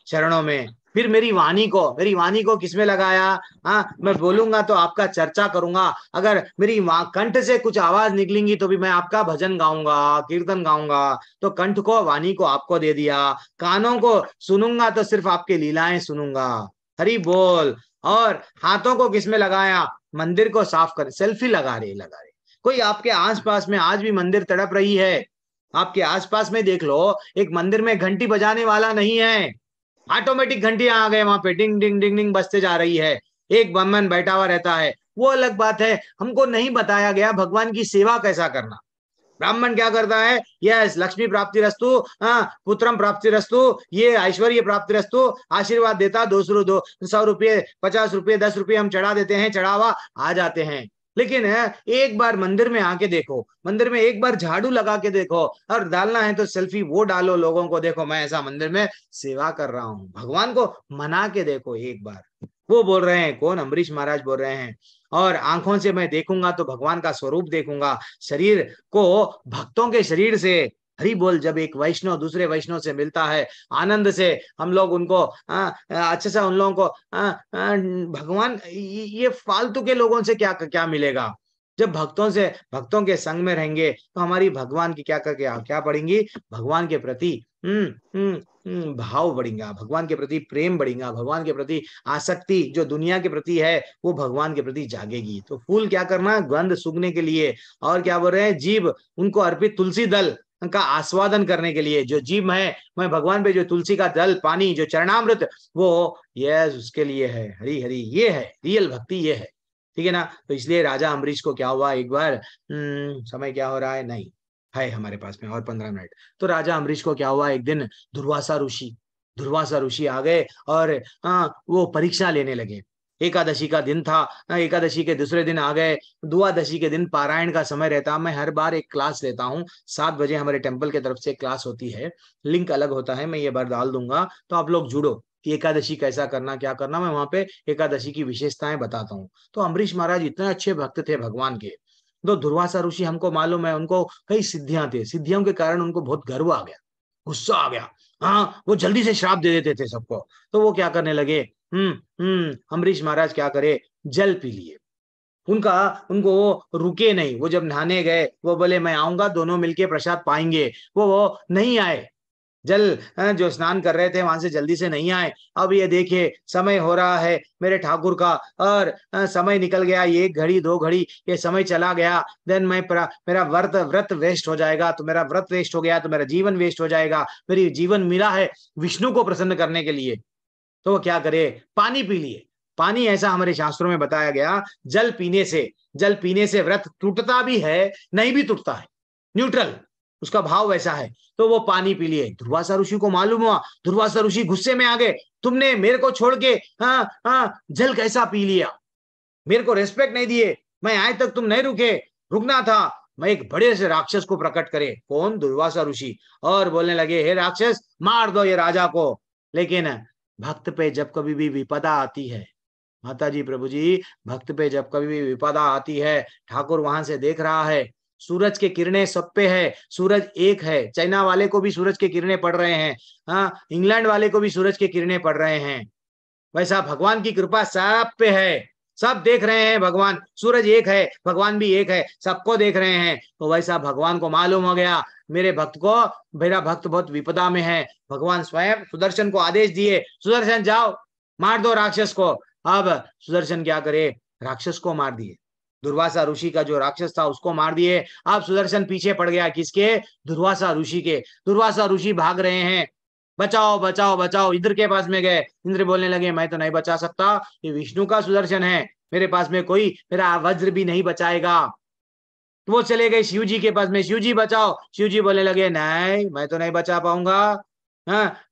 चरणों में। फिर मेरी वाणी को किसमें लगाया? हाँ, मैं बोलूंगा तो आपका चर्चा करूंगा। अगर मेरी कंठ से कुछ आवाज निकलेंगी तो भी मैं आपका भजन गाऊंगा, कीर्तन गाऊंगा। तो कंठ को, वाणी को आपको दे दिया। कानों को सुनूंगा तो सिर्फ आपके लीलाएं सुनूंगा। हरि बोल। और हाथों को किसमें लगाया? मंदिर को साफ कर, सेल्फी लगा रहे। कोई आपके आसपास में आज भी मंदिर तड़प रही है? आपके आसपास में देख लो, एक मंदिर में घंटी बजाने वाला नहीं है। ऑटोमेटिक घंटियां आ गए वहां पे, डिंग डिंग डिंग डिंग बजते जा रही है। एक ब्राह्मण बैठा हुआ रहता है, वो अलग बात है। हमको नहीं बताया गया भगवान की सेवा कैसा करना। ब्राह्मण क्या करता है? यस, लक्ष्मी प्राप्ति रस्तु, पुत्रम प्राप्ति रस्तु, ये ऐश्वर्य प्राप्ति रस्तु, आशीर्वाद देता। 100 रुपये, 50 रुपये, 10 रुपये हम चढ़ा देते हैं, चढ़ावा आ जाते हैं। लेकिन एक बार मंदिर में आके देखो, मंदिर में एक बार झाड़ू लगा के देखो, और डालना है तो सेल्फी वो डालो, लोगों को देखो मैं ऐसा मंदिर में सेवा कर रहा हूं। भगवान को मना के देखो एक बार। वो बोल रहे हैं, कौन? अम्बरीश महाराज बोल रहे हैं। और आंखों से मैं देखूंगा तो भगवान का स्वरूप देखूंगा। शरीर को भक्तों के शरीर से, हरि बोल, जब एक वैष्णव दूसरे वैष्णव से मिलता है आनंद से, हम लोग उनको अच्छे से, उन लोगों को भगवान, ये फालतू के लोगों से क्या क्या मिलेगा? जब भक्तों के संग में रहेंगे तो हमारी भगवान की क्या पड़ेंगी? भगवान के प्रति भाव बढ़ेगा, भगवान के प्रति प्रेम बढ़ेगा, भगवान के प्रति आसक्ति जो दुनिया के प्रति है वो भगवान के प्रति जागेगी। तो फूल क्या करना? गंध सूंघने के लिए। और क्या बोल रहे हैं? जीभ उनको अर्पित तुलसी दल का आस्वादन करने के लिए। जो जीभ है, मैं भगवान पे जो तुलसी का दल, पानी, जो चरणामृत, वो यस उसके लिए है। हरि हरि, ये है रियल भक्ति, ये है। ठीक है ना? तो इसलिए राजा अम्बरीश को क्या हुआ, एक बार समय क्या हो रहा है, नहीं है हमारे पास में और 15 मिनट। तो राजा अम्बरीश को क्या हुआ, एक दिन दुर्वासा ऋषि आ गए और वो परीक्षा लेने लगे। एकादशी का दिन था, एकादशी के दूसरे दिन आ गए। द्वादशी के दिन पारायण का समय रहता। मैं हर बार एक क्लास लेता हूँ, 7 बजे हमारे टेम्पल की तरफ से क्लास होती है। लिंक अलग होता है, मैं ये बार डाल दूंगा, तो आप लोग जुड़ो कि एकादशी कैसा करना, क्या करना। मैं वहां पे एकादशी की विशेषताएं बताता हूँ। तो अम्बरीश महाराज इतने अच्छे भक्त थे भगवान के। तो दुर्वासा ऋषि, हमको मालूम है उनको कई सिद्धियां थी, सिद्धियों के कारण उनको बहुत गर्व आ गया, गुस्सा आ गया। हाँ, वो जल्दी से श्राप दे देते थे सबको। तो वो क्या करने लगे, अम्बरीश महाराज क्या करे, जल पी लिए। उनको रुके नहीं। वो जब नहाने गए, वो बोले मैं आऊंगा, दोनों मिलके प्रसाद पाएंगे। वो नहीं आए। जल जो स्नान कर रहे थे वहां से जल्दी से नहीं आए। अब ये देखिए, समय हो रहा है मेरे ठाकुर का, और समय निकल गया, 1 घड़ी 2 घड़ी ये समय चला गया। देन मेरा व्रत वेस्ट हो जाएगा। तो मेरा व्रत वेस्ट हो गया तो मेरा जीवन वेस्ट हो जाएगा। मेरी जीवन मिला है विष्णु को प्रसन्न करने के लिए। तो वो क्या करे, पानी पी लिए। पानी, ऐसा हमारे शास्त्रों में बताया गया, जल पीने से व्रत टूटता भी है, नहीं भी टूटता है, न्यूट्रल उसका भाव वैसा है। तो वो पानी पी लिए। दुर्वासा ऋषि को मालूम हुआ, दुर्वासा ऋषि गुस्से में आ गए, तुमने मेरे को छोड़ के जल कैसा पी लिया, मेरे को रेस्पेक्ट नहीं दिए, मैं आज तक तुम नहीं रुकना था। मैं एक बड़े से राक्षस को प्रकट करे। कौन? दुर्वासा ऋषि। और बोलने लगे, हे राक्षस, मार दो ये राजा को। लेकिन भक्त पे जब कभी भी विपदा आती है, माता जी, प्रभु जी, भक्त पे जब कभी भी विपदा आती है, ठाकुर वहां से देख रहा है। सूरज के किरणें सब पे है, सूरज एक है। चाइना वाले को भी सूरज के किरणें पड़ रहे हैं, इंग्लैंड वाले को भी सूरज के किरणें पड़ रहे हैं। वैसा भगवान की कृपा सब पे है, सब देख रहे हैं। भगवान, सूरज एक है, भगवान भी एक है, सबको देख रहे हैं। तो वैसा भगवान को मालूम हो गया, मेरा भक्त बहुत विपदा में है। भगवान स्वयं सुदर्शन को आदेश दिए, सुदर्शन जाओ मार दो राक्षस को। अब सुदर्शन क्या करे, राक्षस को मार दिए। दुर्वासा ऋषि का जो राक्षस था उसको मार दिए। अब सुदर्शन पीछे पड़ गया, किसके? दुर्वासा ऋषि के। दुर्वासा ऋषि भाग रहे हैं, बचाओ बचाओ बचाओ। इंद्र के पास में गए। इंद्र बोलने लगे, मैं तो नहीं बचा सकता, ये विष्णु का सुदर्शन है, मेरे पास में कोई मेरा वज्र भी नहीं बचाएगा। तो वो चले गए शिव जी के पास में, शिव जी बचाओ। शिव जी बोलने लगे, नहीं, मैं तो नहीं बचा पाऊंगा।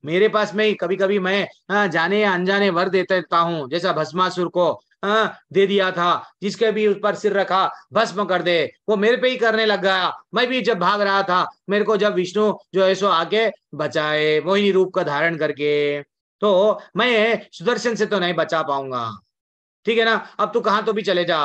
मेरे पास में कभी कभी मैं जाने या अनजाने वर देता हूँ, जैसा भस्मासुर को दे दिया था, जिसके भी उस पर सिर रखा भस्म कर दे। वो मेरे पे ही करने लग गया। मैं भी जब भाग रहा था, मेरे को जब विष्णु जो है सो आके बचाए, मोहिनी रूप का धारण करके। तो मैं सुदर्शन से तो नहीं बचा पाऊंगा, ठीक है ना, अब तू कहां तो भी चले जा।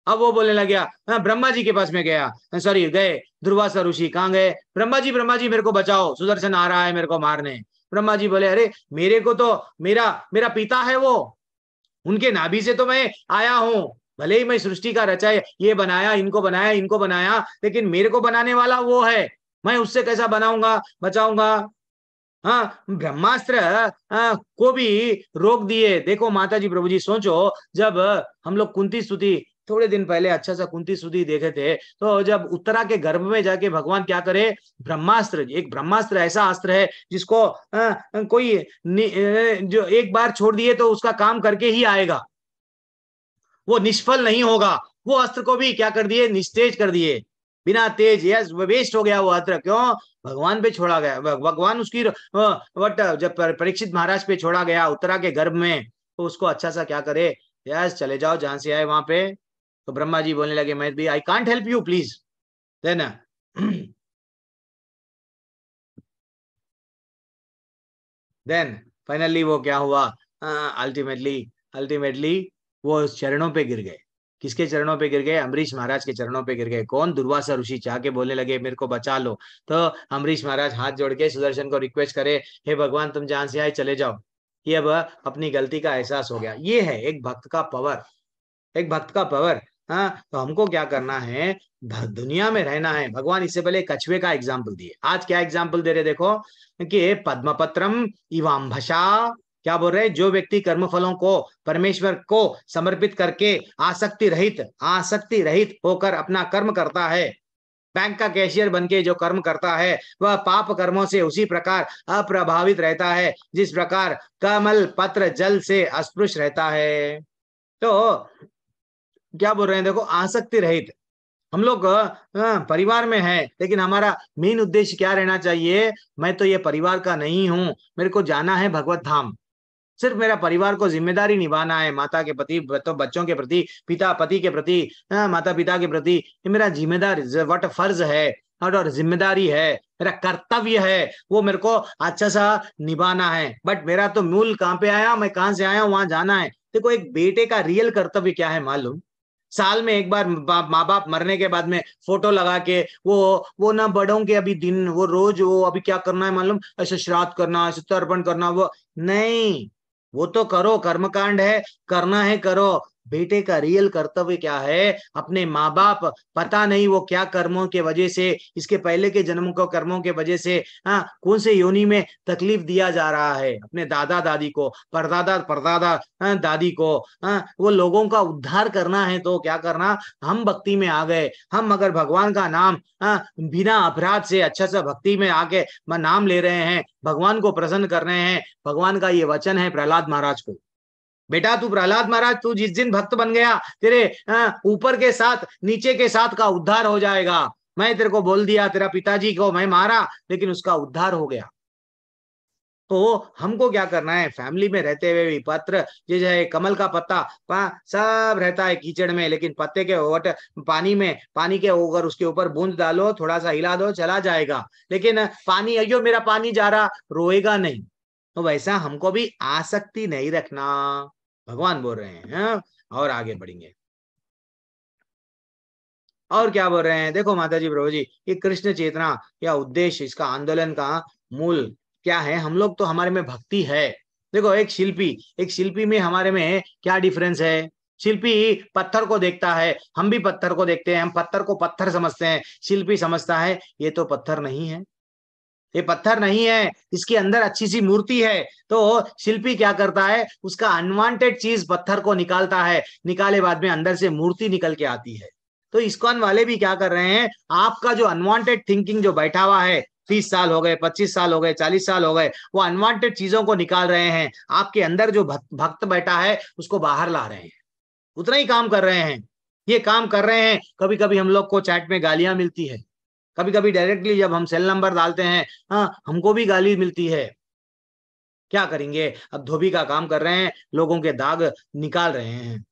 अब वो बोलने लग गया, ब्रह्मा जी के पास में गया, सॉरी गए दुर्वासा ऋषि। कहाँ गए? ब्रह्मा जी मेरे को बचाओ, सुदर्शन आ रहा है मेरे को मारने। ब्रह्मा जी बोले, अरे मेरे को तो मेरा मेरा पिता है वो, उनके नाभि से तो मैं आया हूं, भले ही मैं सृष्टि का रचा ये बनाया, इनको बनाया, लेकिन मेरे को बनाने वाला वो है, मैं उससे कैसा बनाऊंगा बचाऊंगा। हाँ, ब्रह्मास्त्र को भी रोक दिए। देखो माता जी, प्रभु जी, सोचो, जब हम लोग कुंती स्तुति थोड़े दिन पहले अच्छा सा कुंती स्तुति देखे थे, तो जब उत्तरा के गर्भ में जाके भगवान क्या करे, ब्रह्मास्त्र, एक ब्रह्मास्त्र ऐसा अस्त्र है जिसको कोई जो एक बार छोड़ दिए तो उसका काम करके ही आएगा, वो निष्फल नहीं होगा। वो अस्त्र को भी क्या कर दिए, निस्तेज कर दिए, बिना तेज, यस वेस्ट हो गया वो अस्त्र। क्यों? भगवान पे छोड़ा गया, भगवान उसकी बट जब परीक्षित महाराज पे छोड़ा गया उत्तरा के गर्भ में, तो उसको अच्छा सा क्या करे, यस चले जाओ जहां से आए वहां पे। तो ब्रह्मा जी बोलने लगे, मैं भी I can't help you please. Then finally वो क्या हुआ, अल्टीमेटली वो चरणों पे गिर गए। किसके चरणों पे गिर गए? अम्बरीश महाराज के चरणों पे गिर गए। कौन? दुर्वासा ऋषि जाके बोलने लगे, मेरे को बचा लो। तो अम्बरीश महाराज हाथ जोड़ के सुदर्शन को रिक्वेस्ट करे, हे भगवान तुम जहां से आए चले जाओ। ये अब अपनी गलती का एहसास हो गया। ये है एक भक्त का पावर, एक भक्त का पावर। हाँ, तो हमको क्या करना है, दुनिया में रहना है। भगवान इससे पहले कछुए का एग्जाम्पल दिए, आज क्या एग्जाम्पल दे रहे देखो, कि पद्मपत्रम इवाम्भसा, क्या बोल रहे हैं, जो व्यक्ति कर्मफलों को परमेश्वर को समर्पित करके आसक्ति रहित होकर अपना कर्म करता है, बैंक का कैशियर बनके जो कर्म करता है, वह पाप कर्मों से उसी प्रकार अप्रभावित रहता है जिस प्रकार कमल पत्र जल से अस्पृश रहता है। तो क्या बोल रहे हैं देखो, आसक्ति रहित। हम लोग परिवार में है, लेकिन हमारा मेन उद्देश्य क्या रहना चाहिए, मैं तो ये परिवार का नहीं हूं, मेरे को जाना है भगवत धाम। सिर्फ मेरा परिवार को जिम्मेदारी निभाना है, माता के प्रति, तो बच्चों के प्रति, पति के प्रति, माता पिता के प्रति, ये मेरा जिम्मेदारी वट फर्ज है और जिम्मेदारी है, मेरा कर्तव्य है, वो मेरे को अच्छा सा निभाना है। बट मेरा तो मूल कहाँ पे आया, मैं कहाँ से आया वहां जाना है। देखो एक बेटे का रियल कर्तव्य क्या है मालूम, साल में एक बार माँ बाप मरने के बाद में फोटो लगा के वो ना बड़ों के अभी दिन, वो रोज वो अभी क्या करना है मालूम, ऐसे श्राद्ध करना, ऐसे तर्पण करना, वो नहीं, वो तो करो, कर्मकांड है, करना है करो। बेटे का रियल कर्तव्य क्या है, अपने माँ बाप, पता नहीं वो क्या कर्मों के वजह से, इसके पहले के जन्मों को कर्मों के वजह से कौन से योनि में तकलीफ दिया जा रहा है, अपने दादा दादी को, परदादा दादी को, वो लोगों का उद्धार करना है। तो क्या करना, हम भक्ति में आ गए, हम अगर भगवान का नाम बिना अपराध से अच्छा सा भक्ति में आके नाम ले रहे हैं, भगवान को प्रसन्न कर रहे हैं। भगवान का ये वचन है प्रहलाद महाराज को, बेटा तू प्रहलाद महाराज, तू जिस दिन भक्त बन गया, तेरे ऊपर के साथ नीचे के साथ का उद्धार हो जाएगा। मैं तेरे को बोल दिया, तेरा पिताजी को मैं मारा, लेकिन उसका उद्धार हो गया। तो हमको क्या करना है, फैमिली में रहते हुए भी, पत्र जैसे कमल का पत्ता सब रहता है कीचड़ में, लेकिन पत्ते के ओट पानी में, पानी के ऊपर उसके ऊपर बूंद डालो, थोड़ा सा हिला दो, चला जाएगा। लेकिन पानी, अयो मेरा पानी जा रहा, रोएगा नहीं। तो वैसा हमको भी आसक्ति नहीं रखना, भगवान बोल रहे हैं। और आगे बढ़ेंगे, और क्या बोल रहे हैं देखो माता जी, प्रभु जी, ये कृष्ण चेतना या उद्देश्य, इसका आंदोलन का मूल क्या है, हम लोग तो हमारे में भक्ति है। देखो एक शिल्पी में हमारे में क्या डिफरेंस है, शिल्पी पत्थर को देखता है, हम भी पत्थर को देखते हैं, हम पत्थर को पत्थर समझते हैं, शिल्पी समझता है ये तो पत्थर नहीं है, ये पत्थर नहीं है, इसके अंदर अच्छी सी मूर्ति है। तो शिल्पी क्या करता है, उसका अनवांटेड चीज पत्थर को निकालता है, निकाले बाद में अंदर से मूर्ति निकल के आती है। तो इस्कॉन वाले भी क्या कर रहे हैं, आपका जो अनवांटेड थिंकिंग जो बैठा हुआ है, 30 साल हो गए, 25 साल हो गए, 40 साल हो गए, वो अनवांटेड चीजों को निकाल रहे हैं। आपके अंदर जो भक्त बैठा है उसको बाहर ला रहे हैं, उतना ही काम कर रहे हैं, ये काम कर रहे हैं। कभी कभी हम लोग को चैट में गालियां मिलती है, कभी कभी डायरेक्टली जब हम सेल नंबर डालते हैं, हमको भी गाली मिलती है। क्या करेंगे, अब धोबी का काम कर रहे हैं, लोगों के दाग निकाल रहे हैं।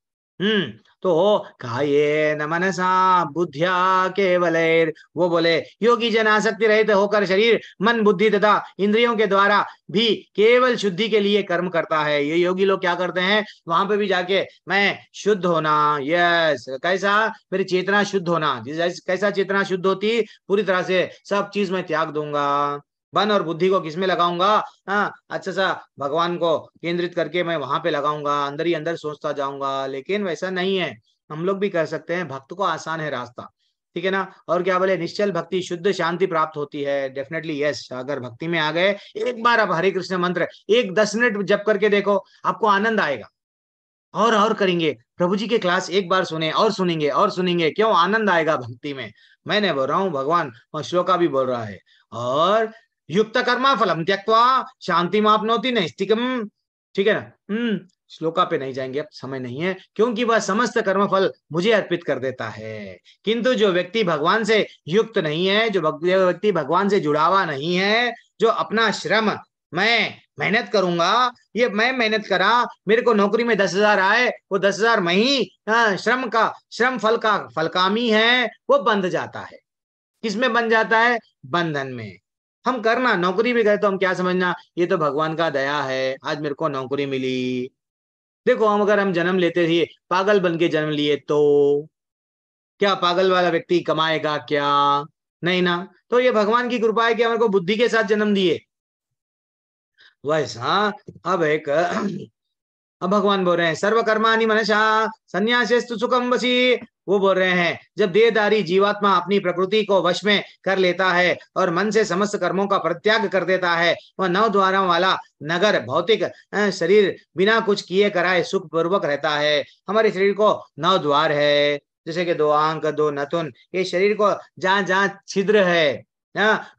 तो कायेन मनसा बुद्धिया केवलैर, वो बोले योगी जन आसक्ति रहित होकर शरीर मन बुद्धि तथा इंद्रियों के द्वारा भी केवल शुद्धि के लिए कर्म करता है। ये योगी लोग क्या करते हैं, वहां पे भी जाके मैं शुद्ध होना, यस कैसा, मेरी चेतना शुद्ध होना। कैसा चेतना शुद्ध होती, पूरी तरह से सब चीज मैं त्याग दूंगा, मन और बुद्धि को किसमें लगाऊंगा, अच्छा सा भगवान को केंद्रित करके मैं वहां पे लगाऊंगा, अंदर ही अंदर सोचता जाऊंगा। लेकिन वैसा नहीं है, हम लोग भी कर सकते हैं, भक्त को आसान है रास्ता, ठीक है ना। और क्या बोले, निश्चल भक्ति शुद्ध शांति प्राप्त होती है, डेफिनेटली यस। अगर भक्ति में आ गए, एक बार आप हरे कृष्ण मंत्र 10 मिनट जप करके देखो, आपको आनंद आएगा। और करेंगे, प्रभु जी के क्लास एक बार सुने और सुनेंगे और सुनेंगे, क्यों आनंद आएगा भक्ति में। मैंने बोल रहा हूँ, भगवान और श्लोका भी बोल रहा है। और युक्त कर्मा फलम त्यक्त्वा शांति मापनोति नैष्टिकम, ठीक है ना। श्लोका पे नहीं जाएंगे, अब समय नहीं है, क्योंकि वह समस्त कर्म फल मुझे अर्पित कर देता है। किंतु जो व्यक्ति भगवान से युक्त नहीं है, जो व्यक्ति भगवान से जुड़ा हुआ नहीं है, जो अपना श्रम, मैं मेहनत करूंगा, ये मैं मेहनत करा, मेरे को नौकरी में 10,000 आए, वो 10,000 मैं ही श्रम फल का फलकामी है, वो बंध जाता है। किसमें बन जाता है, बंधन में। हम करना, नौकरी भी गए तो हम क्या समझना, ये तो भगवान का दया है, आज मेरे को नौकरी मिली। देखो, अगर हम जन्म लेते थे पागल बन के जन्म लिए, तो क्या पागल वाला व्यक्ति कमाएगा क्या, नहीं ना। तो ये भगवान की कृपा है कि हमारे को बुद्धि के साथ जन्म दिए। वैसा अब भगवान बोल रहे हैं, सर्वकर्माणि मनसा संन्यासेस्तु सुखम वसी। वो बोल रहे हैं, जब देहधारी जीवात्मा अपनी प्रकृति को वश में कर लेता है और मन से समस्त कर्मों का परित्याग कर देता है, वह 9 द्वारों वाला नगर भौतिक शरीर बिना कुछ किए कराए सुख पूर्वक रहता है। हमारे शरीर को 9 द्वार है, जैसे कि 2 आंख 2 नथुन, ये शरीर को जहां जहां छिद्र है,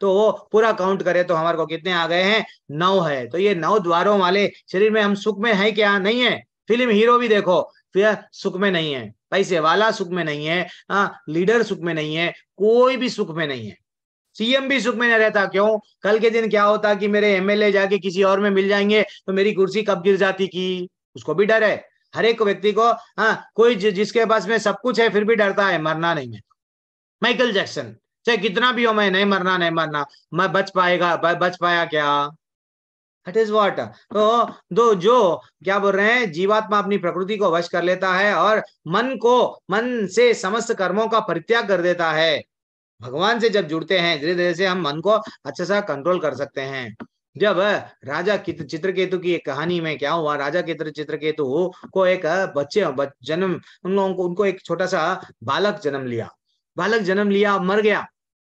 तो वो पूरा काउंट करे तो हमारे को कितने आ गए हैं, 9 है। तो ये 9 द्वारों वाले शरीर में हम सुख में है क्या, नहीं है। फिल्म हीरो भी देखो, फिर सुख में नहीं है, पैसे वाला सुख में नहीं है, लीडर सुख में नहीं है, कोई भी सुख में नहीं है, सीएम भी सुख में नहीं रहता। क्यों, कल के दिन क्या होता कि मेरे एमएलए जाके किसी और में मिल जाएंगे तो मेरी कुर्सी कब गिर जाती की, उसको भी डर है। हर एक व्यक्ति को, कोई जिसके पास में सब कुछ है फिर भी डरता है, मरना नहीं है। माइकल जैक्सन, चाहे कितना भी हो, मैं नहीं मरना नहीं मरना, मैं बच पाया क्या, दैट इज व्हाट। तो जो क्या बोल रहे हैं, जीवात्मा अपनी प्रकृति को वश कर लेता है और मन से समस्त कर्मों का परित्याग कर देता है। भगवान से जब जुड़ते हैं, धीरे धीरे से हम मन को अच्छे से कंट्रोल कर सकते हैं। जब राजा चित्रकेतु की एक कहानी में क्या हुआ, राजा चित्रकेतु को एक बच्चे जन्म, उनको एक छोटा सा बालक जन्म लिया, मर गया।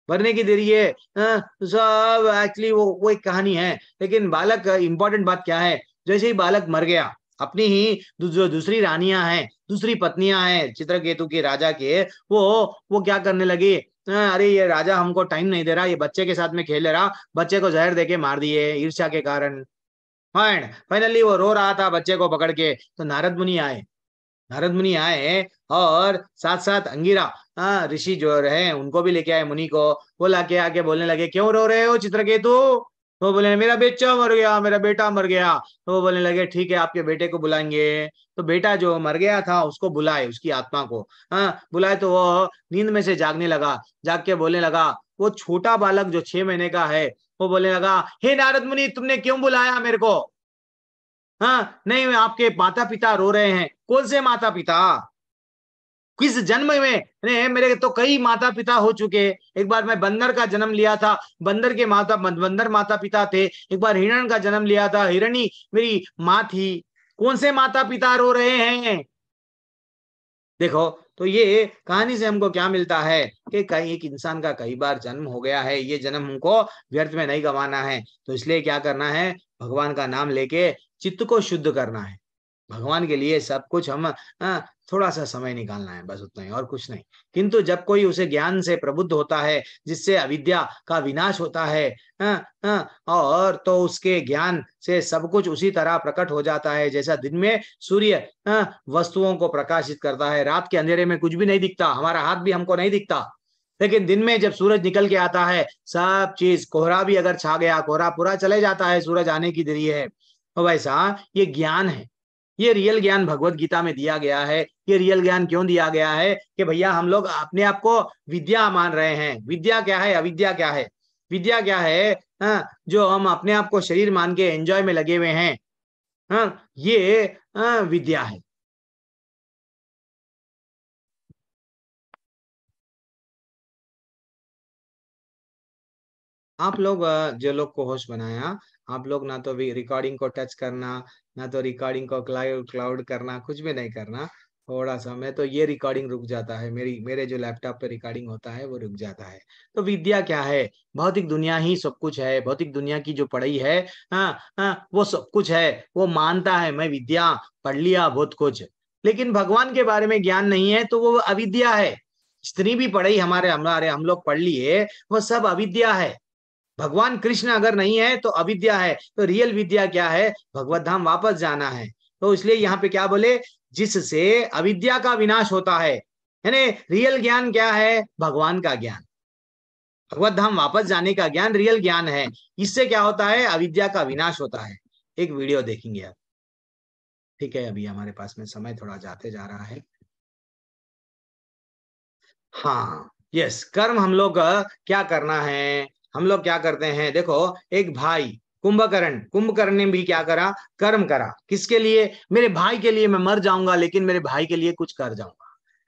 मरने की देरी है, सब एक्चुअली वो एक कहानी है, लेकिन बालक, इंपॉर्टेंट बात क्या है, जैसे ही बालक मर गया, अपनी ही जो दूसरी रानियां हैं, दूसरी पत्नियां हैं चित्रकेतु के राजा के, वो क्या करने लगी, अरे ये राजा हमको टाइम नहीं दे रहा, ये बच्चे के साथ में खेल रहा, बच्चे को जहर देके मार दिए ईर्ष्या के कारण। फाइनली वो रो रहा था बच्चे को पकड़ के, तो नारद मुनि आए और साथ साथ अंगिरा ऋषि जो रहे उनको भी लेके आए, मुनि को। वो लाके आके बोलने लगे, क्यों रो रहे हो चित्रकेतु। तो बोले, मेरा बेटा मर गया, मेरा बेटा मर गया। तो वो बोलने लगे, ठीक है आपके बेटे को बुलाएंगे। तो बेटा जो मर गया था उसको बुलाए, उसकी आत्मा को बुलाए। तो वो नींद में से जागने लगा, जाग के बोलने लगा, वो छोटा बालक जो 6 महीने का है, वो बोलने लगा, हे नारद मुनि, तुमने क्यों बुलाया मेरे को। नहीं, आपके माता पिता रो रहे हैं। कौन से माता पिता, किस जन्म में, मेरे तो कई माता पिता हो चुके। एक बार मैं बंदर का जन्म लिया था, बंदर माता पिता थे। एक बार हिरण का जन्म लिया था, हिरणी मेरी माँ थी। कौन से माता पिता रो रहे हैं। देखो, तो ये कहानी से हमको क्या मिलता है कि कई एक इंसान का कई बार जन्म हो गया है, ये जन्म हमको व्यर्थ में नहीं गंवाना है। तो इसलिए क्या करना है, भगवान का नाम लेके चित्त को शुद्ध करना है। भगवान के लिए सब कुछ हम थोड़ा सा समय निकालना है, बस उतना ही, और कुछ नहीं। किंतु जब कोई उसे ज्ञान से प्रबुद्ध होता है, जिससे अविद्या का विनाश होता है, और तो उसके ज्ञान से सब कुछ उसी तरह प्रकट हो जाता है जैसा दिन में सूर्य वस्तुओं को प्रकाशित करता है। रात के अंधेरे में कुछ भी नहीं दिखता, हमारा हाथ भी हमको नहीं दिखता, लेकिन दिन में जब सूरज निकल के आता है, सब चीज, कोहरा भी अगर छा गया, कोहरा पूरा चले जाता है, सूरज आने की देरी है। तो वैसा ये ज्ञान है, ये रियल ज्ञान भगवत गीता में दिया गया है। ये रियल ज्ञान क्यों दिया गया है कि भैया हम लोग अपने आप को विद्या मान रहे हैं। विद्या क्या है, अविद्या क्या है? विद्या क्या है? जो हम अपने आप को शरीर मान के एंजॉय में लगे हुए हैं, ये विद्या है। आप लोग जो लोग को होस्ट बनाया, आप लोग ना तो भी रिकॉर्डिंग को टच करना, ना तो रिकॉर्डिंग को क्लाउड करना, कुछ भी नहीं करना। थोड़ा सा मैं तो ये रिकॉर्डिंग रुक जाता है, मेरे जो लैपटॉप पे रिकॉर्डिंग होता है वो रुक जाता है। तो विद्या क्या है? भौतिक दुनिया ही सब कुछ है। भौतिक दुनिया की जो पढ़ाई है, वो सब कुछ है। वो मानता है मैं विद्या पढ़ लिया बहुत कुछ, लेकिन भगवान के बारे में ज्ञान नहीं है, तो वो अविद्या है। जितनी भी पढ़ाई हमारे हमारे हम लोग पढ़ लिए, वो सब अविद्या है। भगवान कृष्ण अगर नहीं है तो अविद्या है। तो रियल विद्या क्या है? भगवत धाम वापस जाना है। तो इसलिए यहाँ पे क्या बोले? जिससे अविद्या का विनाश होता है। यानी रियल ज्ञान क्या है? भगवान का ज्ञान, भगवत धाम वापस जाने का ज्ञान रियल ज्ञान है। इससे क्या होता है? अविद्या का विनाश होता है। एक वीडियो देखेंगे आप, ठीक है? अभी हमारे पास में समय थोड़ा जाते जा रहा है। हाँ, यस, कर्म हम लोग क्या करना है? हम लोग क्या करते हैं? देखो, एक भाई कुंभकर्ण ने भी क्या करा? कर्म करा। किसके लिए? मेरे भाई के लिए मैं मर जाऊंगा, लेकिन मेरे भाई के लिए कुछ कर जाऊंगा।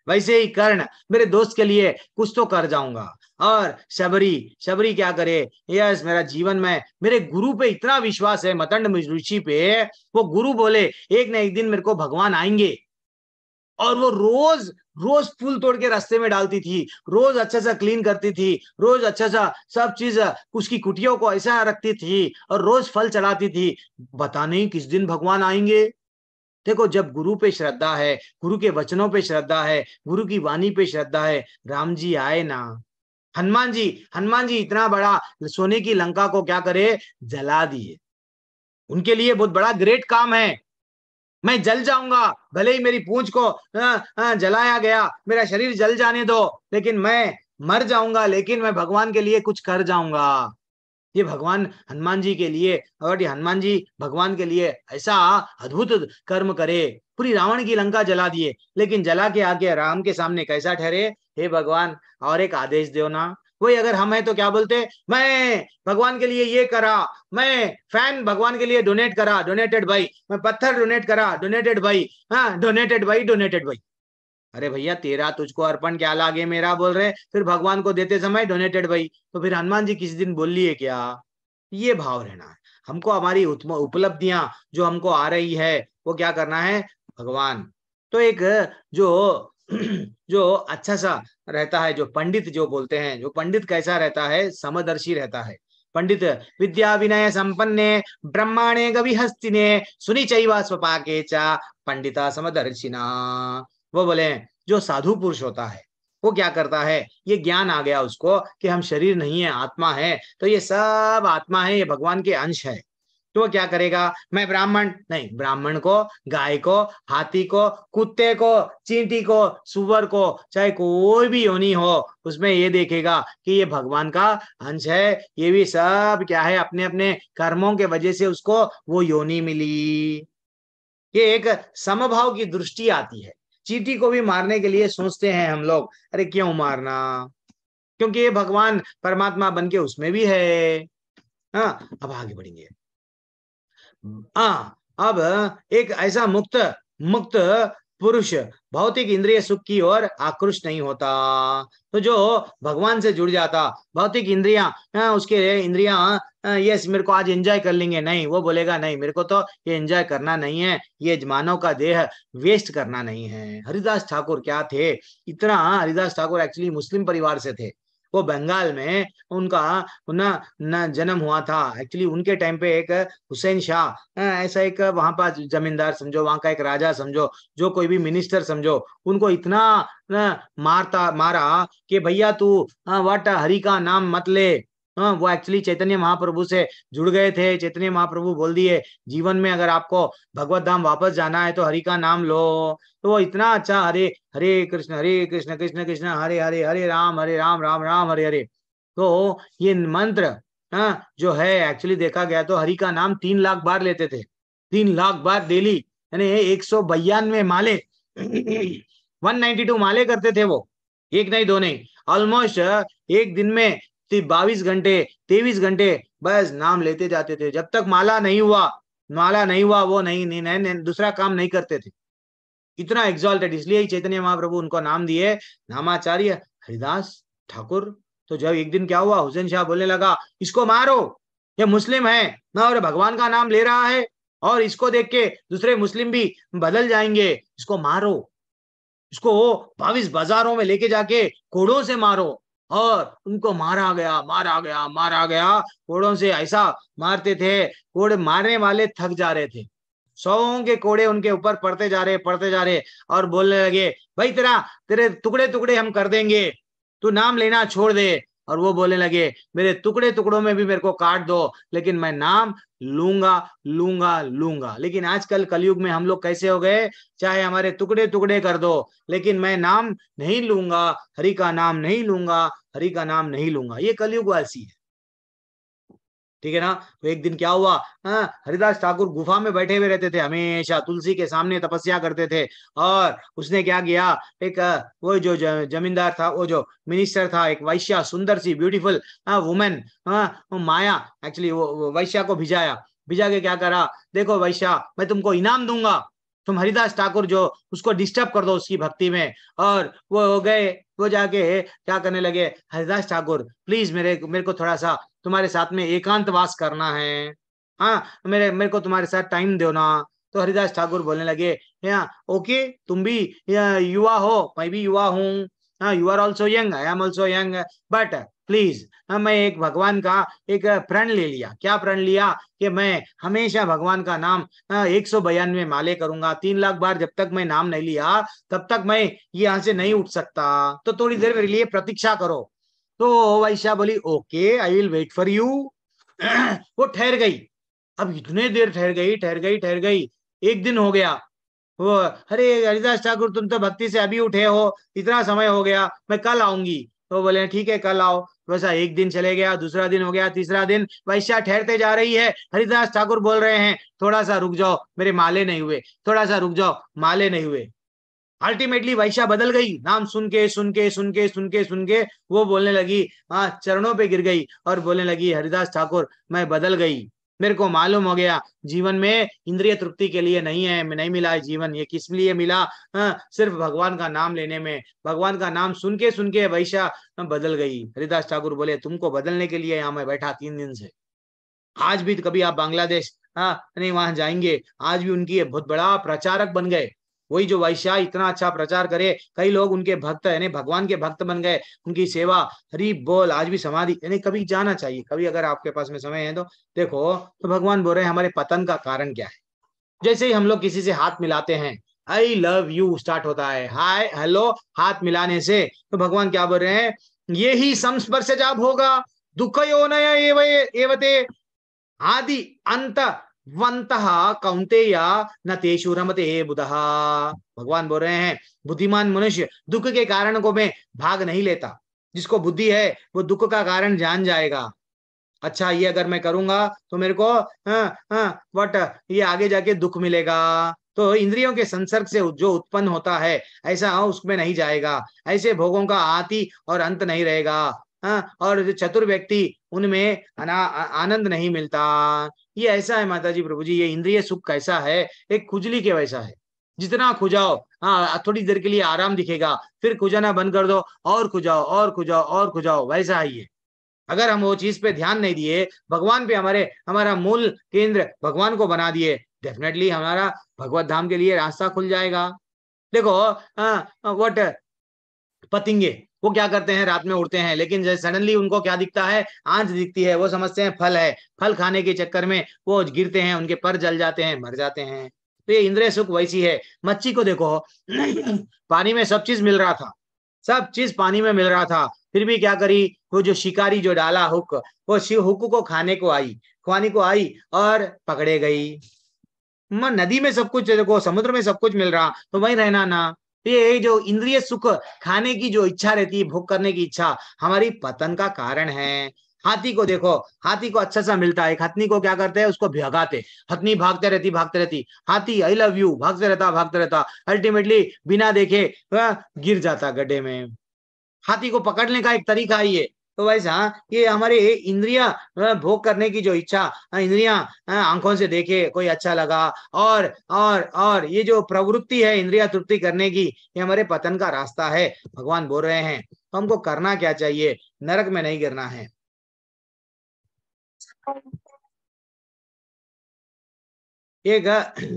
वैसे ही कर्ण मेरे दोस्त के लिए कुछ तो कर जाऊंगा। और शबरी क्या करे? यस, मेरा जीवन में मेरे गुरु पे इतना विश्वास है, मतंड ऋषि पे। वो गुरु बोले एक ना एक दिन मेरे को भगवान आएंगे। और वो रोज रोज फूल तोड़ के रास्ते में डालती थी, रोज अच्छा सा क्लीन करती थी, रोज अच्छा सा सब चीज उसकी कुटियों को ऐसा रखती थी, और रोज फल चढ़ाती थी। बता नहीं किस दिन भगवान आएंगे। देखो, जब गुरु पे श्रद्धा है, गुरु के वचनों पे श्रद्धा है, गुरु की वाणी पे श्रद्धा है, राम जी आए ना। हनुमान जी इतना बड़ा सोने की लंका को क्या करे? जला दिए। उनके लिए बहुत बड़ा ग्रेट काम है। मैं जल जाऊंगा, भले ही मेरी पूंछ को जलाया गया, मेरा शरीर जल जाने दो, लेकिन मैं मर जाऊंगा, लेकिन मैं भगवान के लिए कुछ कर जाऊंगा। ये भगवान हनुमान जी के लिए, और ये हनुमान जी भगवान के लिए ऐसा अद्भुत कर्म करे। पूरी रावण की लंका जला दिए, लेकिन जला के आगे राम के सामने कैसा ठहरे? हे भगवान, और एक आदेश दो ना। वही अगर हम है तो क्या बोलते? मैं भगवान के लिए ये करा, मैं फैन भगवान के लिए डोनेट करा, डोनेटेड भाई। मैं पत्थर डोनेट करा, डोनेटेड भाई। हाँ, डोनेटेड भाई, डोनेटेड भाई। अरे भैया, तेरा तुझको अर्पण क्या लागे, मेरा बोल रहे, फिर भगवान को देते समय डोनेटेड भाई। तो फिर हनुमान जी किसी दिन बोल लिए क्या? ये भाव रहना है हमको। हमारी उपलब्धियां जो हमको आ रही है, वो क्या करना है? भगवान। तो एक जो जो अच्छा सा रहता है, जो पंडित जो बोलते हैं, जो पंडित कैसा रहता है? समदर्शी रहता है। पंडित विद्या विनय संपन्ने ब्रह्माणे गवि हस्तिने सुनी चैवा स्वपाके चा पंडिता समदर्शिना। वो बोले जो साधु पुरुष होता है, वो क्या करता है? ये ज्ञान आ गया उसको कि हम शरीर नहीं है, आत्मा है। तो ये सब आत्मा है, ये भगवान के अंश है। तो वो क्या करेगा? मैं ब्राह्मण नहीं, ब्राह्मण को, गाय को, हाथी को, कुत्ते को, चींटी को, सुअर को, चाहे कोई भी योनि हो, उसमें ये देखेगा कि ये भगवान का अंश है। ये भी सब क्या है? अपने अपने कर्मों के वजह से उसको वो योनि मिली। ये एक समभाव की दृष्टि आती है। चींटी को भी मारने के लिए सोचते हैं हम लोग, अरे क्यों मारना? क्योंकि ये भगवान परमात्मा बन के उसमें भी है। हाँ, अब आगे बढ़ेंगे। हाँ, अब एक ऐसा मुक्त मुक्त पुरुष भौतिक इंद्रिय सुख की ओर आकृष्ट नहीं होता। तो जो भगवान से जुड़ जाता, भौतिक इंद्रियां उसके इंद्रियां यस मेरे को आज एंजॉय कर लेंगे, नहीं, वो बोलेगा नहीं, मेरे को तो ये एंजॉय करना नहीं है, ये मानव का देह वेस्ट करना नहीं है। हरिदास ठाकुर क्या थे? इतना हरिदास ठाकुर एक्चुअली मुस्लिम परिवार से थे। वो बंगाल में उनका न जन्म हुआ था। एक्चुअली उनके टाइम पे एक हुसैन शाह ऐसा एक वहां पर जमींदार समझो, वहां का एक राजा समझो, जो कोई भी मिनिस्टर समझो, उनको इतना मारा कि भैया तू व्हाट हरि का नाम मत ले। वो एक्चुअली चैतन्य महाप्रभु से जुड़ गए थे। चैतन्य महाप्रभु बोल दिए जीवन में अगर आपको भगवत धाम वापस जाना है तो हरि का नाम लो। तो वो इतना अच्छा, हरे हरे कृष्ण कृष्ण कृष्ण हरे हरे, हरे राम राम राम हरे हरे। तो ये मंत्र जो है एक्चुअली देखा गया तो हरि का नाम 3 लाख बार लेते थे, 3 लाख बार डेली। यानी 192 माले 192 माले करते थे वो, एक नहीं दो नहीं, ऑलमोस्ट एक दिन में 22 घंटे 23 घंटे बस नाम लेते जाते थे। जब तक माला नहीं हुआ वो नहीं दूसरा काम नहीं करते थे। इतना एग्जॉल्टेड, इसलिए ही चैतन्य महाप्रभु उनको नाम दिए नामाचार्य हरिदास ठाकुर। तो जब एक दिन क्या हुआ, हुसैन शाह बोलने लगा इसको मारो, ये मुस्लिम है ना और भगवान का नाम ले रहा है, और इसको देख के दूसरे मुस्लिम भी बदल जाएंगे, इसको मारो, इसको 22 बाजारों में लेके जाके कोड़ों से मारो। और उनको मारा गया कोड़ों से, ऐसा मारते थे, कोड़े मारने वाले थक जा रहे थे, 100 के कोड़े उनके ऊपर पड़ते जा रहे और बोलने लगे भाई तेरे टुकड़े टुकड़े हम कर देंगे, तू नाम लेना छोड़ दे। और वो बोलने लगे मेरे टुकड़े टुकड़ों में भी मेरे को काट दो, लेकिन मैं नाम लूंगा। लेकिन आजकल कलयुग में हम लोग कैसे हो गए, चाहे हमारे टुकड़े टुकड़े कर दो, लेकिन मैं नाम नहीं लूंगा, हरि का नाम नहीं लूंगा। ये कलयुग वासी है, ठीक है ना। तो एक दिन क्या हुआ, हरिदास ठाकुर गुफा में बैठे हुए रहते थे, हमेशा तुलसी के सामने तपस्या करते थे। और उसने क्या किया, एक वो जो जमींदार था, वो जो मिनिस्टर था, एक वैश्या सुंदर सी ब्यूटीफुल वुमेन माया, एक्चुअली वो वैश्या को भिजा के क्या करा, देखो वैश्या मैं तुमको इनाम दूंगा, तुम हरिदास ठाकुर जो उसको डिस्टर्ब कर दो उसकी भक्ति में। और वो हो गए, वो जाके क्या करने लगे, हरिदास ठाकुर प्लीज मेरे को थोड़ा सा तुम्हारे साथ में एकांतवास करना है, हाँ मेरे को तुम्हारे साथ टाइम दो ना। तो हरिदास ठाकुर बोलने लगे ओके, तुम भी युवा हो, मैं भी युवा हूँ, you are also young, I am also young, but please मैं एक भगवान का एक प्रण ले लिया। क्या प्रण लिया कि मैं हमेशा भगवान का नाम 192 माले करूंगा, 3 लाख बार जब तक मैं नाम नहीं लिया तब तक मैं यहाँ से नहीं उठ सकता, तो थोड़ी देर मेरे लिए प्रतीक्षा करो। तो वैश्या बोली okay I will wait for you. वो ठहर गई, अब इतने देर ठहर गई, एक दिन हो गया। वो अरे हरिदास ठाकुर तुम तो भक्ति से अभी उठे हो, इतना समय हो गया, मैं कल आऊंगी। तो बोले ठीक है कल आओ। वैसा एक दिन चले गया, दूसरा दिन हो गया, तीसरा दिन, वैश्या ठहरते जा रही है, हरिदास ठाकुर बोल रहे हैं थोड़ा सा रुक जाओ मेरे माले नहीं हुए, थोड़ा सा रुक जाओ माले नहीं हुए। अल्टीमेटली वैश्या बदल गई, नाम सुन के वो बोलने लगी, चरणों पे गिर गई और बोलने लगी हरिदास ठाकुर मैं बदल गई, मेरे को मालूम हो गया जीवन में इंद्रिय तृप्ति के लिए नहीं है, नहीं मिला है जीवन, ये किस लिए मिला, सिर्फ भगवान का नाम लेने में। भगवान का नाम सुन के वैश्या बदल गई। हरिदास ठाकुर बोले तुमको बदलने के लिए यहाँ मैं बैठा 3 दिन से। आज भी कभी आप बांग्लादेश नहीं वहां जाएंगे, आज भी उनकी बहुत बड़ा प्रचारक बन गए। वही जो वैश्या इतना अच्छा प्रचार करे, कई लोग उनके भक्त यानी भगवान के भक्त बन गए, उनकी सेवा हरि बोल, आज भी समाधि यानी कभी जाना चाहिए, कभी अगर आपके पास में समय है तो देखो। तो भगवान बोल रहे हैं हमारे पतन का कारण क्या है। जैसे ही हम लोग किसी से हाथ मिलाते हैं, आई लव यू स्टार्ट होता है, हाय हेलो हाथ मिलाने से, तो भगवान क्या बोल रहे हैं, ये ही संस्पर्श जब होगा दुःखयोनय एवते आदि अंत वंतः कौंतेय न तेषु रमते बुधः। भगवान बोल रहे हैं बुद्धिमान मनुष्य दुख के कारण को में भाग नहीं लेता, जिसको बुद्धि है वो दुख का कारण जान जाएगा। अच्छा ये अगर मैं करूंगा तो मेरे को बट ये आगे जाके दुख मिलेगा, तो इंद्रियों के संसर्ग से जो उत्पन्न होता है ऐसा उसमें नहीं जाएगा, ऐसे भोगों का आदि और अंत नहीं रहेगा। और जो चतुर व्यक्ति उनमें आनंद नहीं मिलता। ये ऐसा है माता जी प्रभु जी, ये इंद्रिय सुख कैसा है, एक खुजली के वैसा है, जितना खुजाओ थोड़ी देर के लिए आराम दिखेगा, फिर खुजाना बंद कर दो और खुजाओ वैसा ही है। अगर हम वो चीज पे ध्यान नहीं दिए, भगवान पे हमारा मूल केंद्र भगवान को बना दिए, डेफिनेटली हमारा भगवत धाम के लिए रास्ता खुल जाएगा। देखो व्हाट पतंगे वो क्या करते हैं, रात में उड़ते हैं, लेकिन सडनली उनको क्या दिखता है, आंच दिखती है, वो समझते हैं फल है, फल खाने के चक्कर में वो गिरते हैं, उनके पर जल जाते हैं, मर जाते हैं। तो ये इंद्रिय सुख वैसी है। मच्छी को देखो पानी में सब चीज मिल रहा था, सब चीज पानी में मिल रहा था, फिर भी क्या करी, वो जो शिकारी जो डाला हुक, वो हुक को खाने को आई और पकड़े गई। नदी में सब कुछ देखो, समुद्र में सब कुछ मिल रहा, तो वहीं रहना ना। ये जो इंद्रिय सुख खाने की जो इच्छा रहती है, भोग करने की इच्छा, हमारी पतन का कारण है। हाथी को देखो, हाथी को अच्छा सा मिलता है, एक हथनी को क्या करते हैं, उसको भगाते, हथनी भागते रहती, हाथी आई लव यू भागते रहता, अल्टीमेटली बिना देखे गिर जाता गड्ढे में। हाथी को पकड़ने का एक तरीका है ये। तो वैसा ये हमारे इंद्रिया भोग करने की जो इच्छा, इंद्रिया आंखों से देखे कोई अच्छा लगा, और ये जो प्रवृत्ति है इंद्रिया तृप्ति करने की, ये हमारे पतन का रास्ता है, भगवान बोल रहे हैं। तो हमको करना क्या चाहिए, नरक में नहीं गिरना है। एक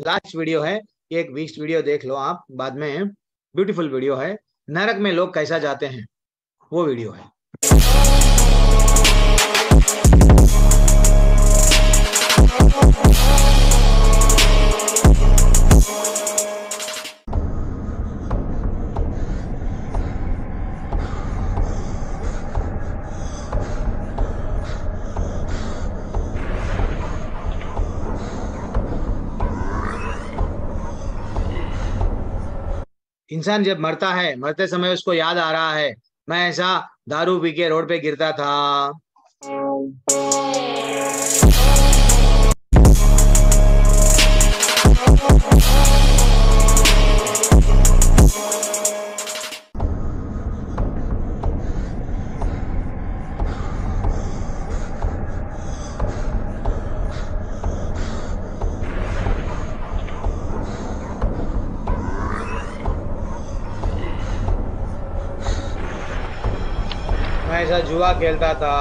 लास्ट वीडियो है, एक 20 वीडियो देख लो आप बाद में, ब्यूटीफुल वीडियो है, नरक में लोग कैसा जाते हैं, वो वीडियो है। इंसान जब मरता है, मरते समय उसको याद आ रहा है, मैं ऐसा दारू पी के रोड पे गिरता था। मैं ऐसा जुआ खेलता था।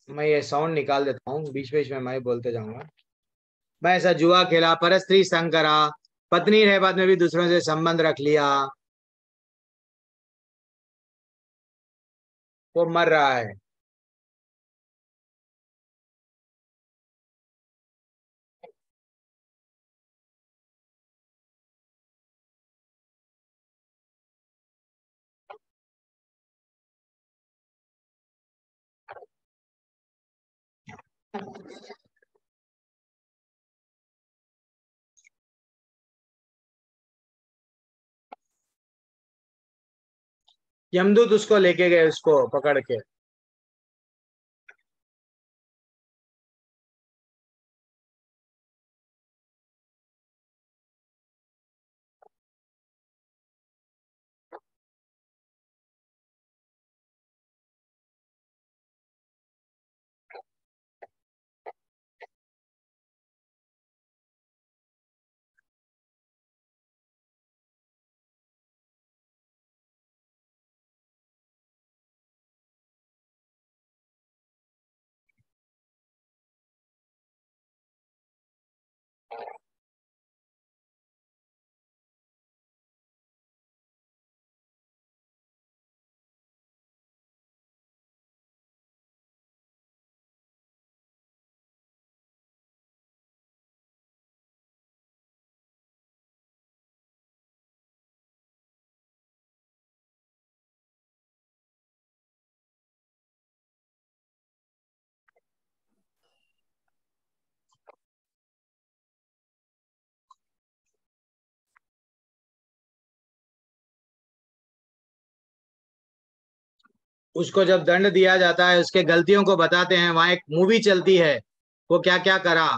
मैं ये साउंड निकाल देता हूँ, बीच बीच में मैं बोलते जाऊंगा। मैं ऐसा जुआ खेला, परस्त्री संग करा, पत्नी रहे बाद में भी दूसरों से संबंध रख लिया। वो मर रहा है। यमदूत उसको लेके गए, उसको पकड़ के। उसको जब दंड दिया जाता है, उसके गलतियों को बताते हैं, वहां एक मूवी चलती है, वो क्या क्या करा।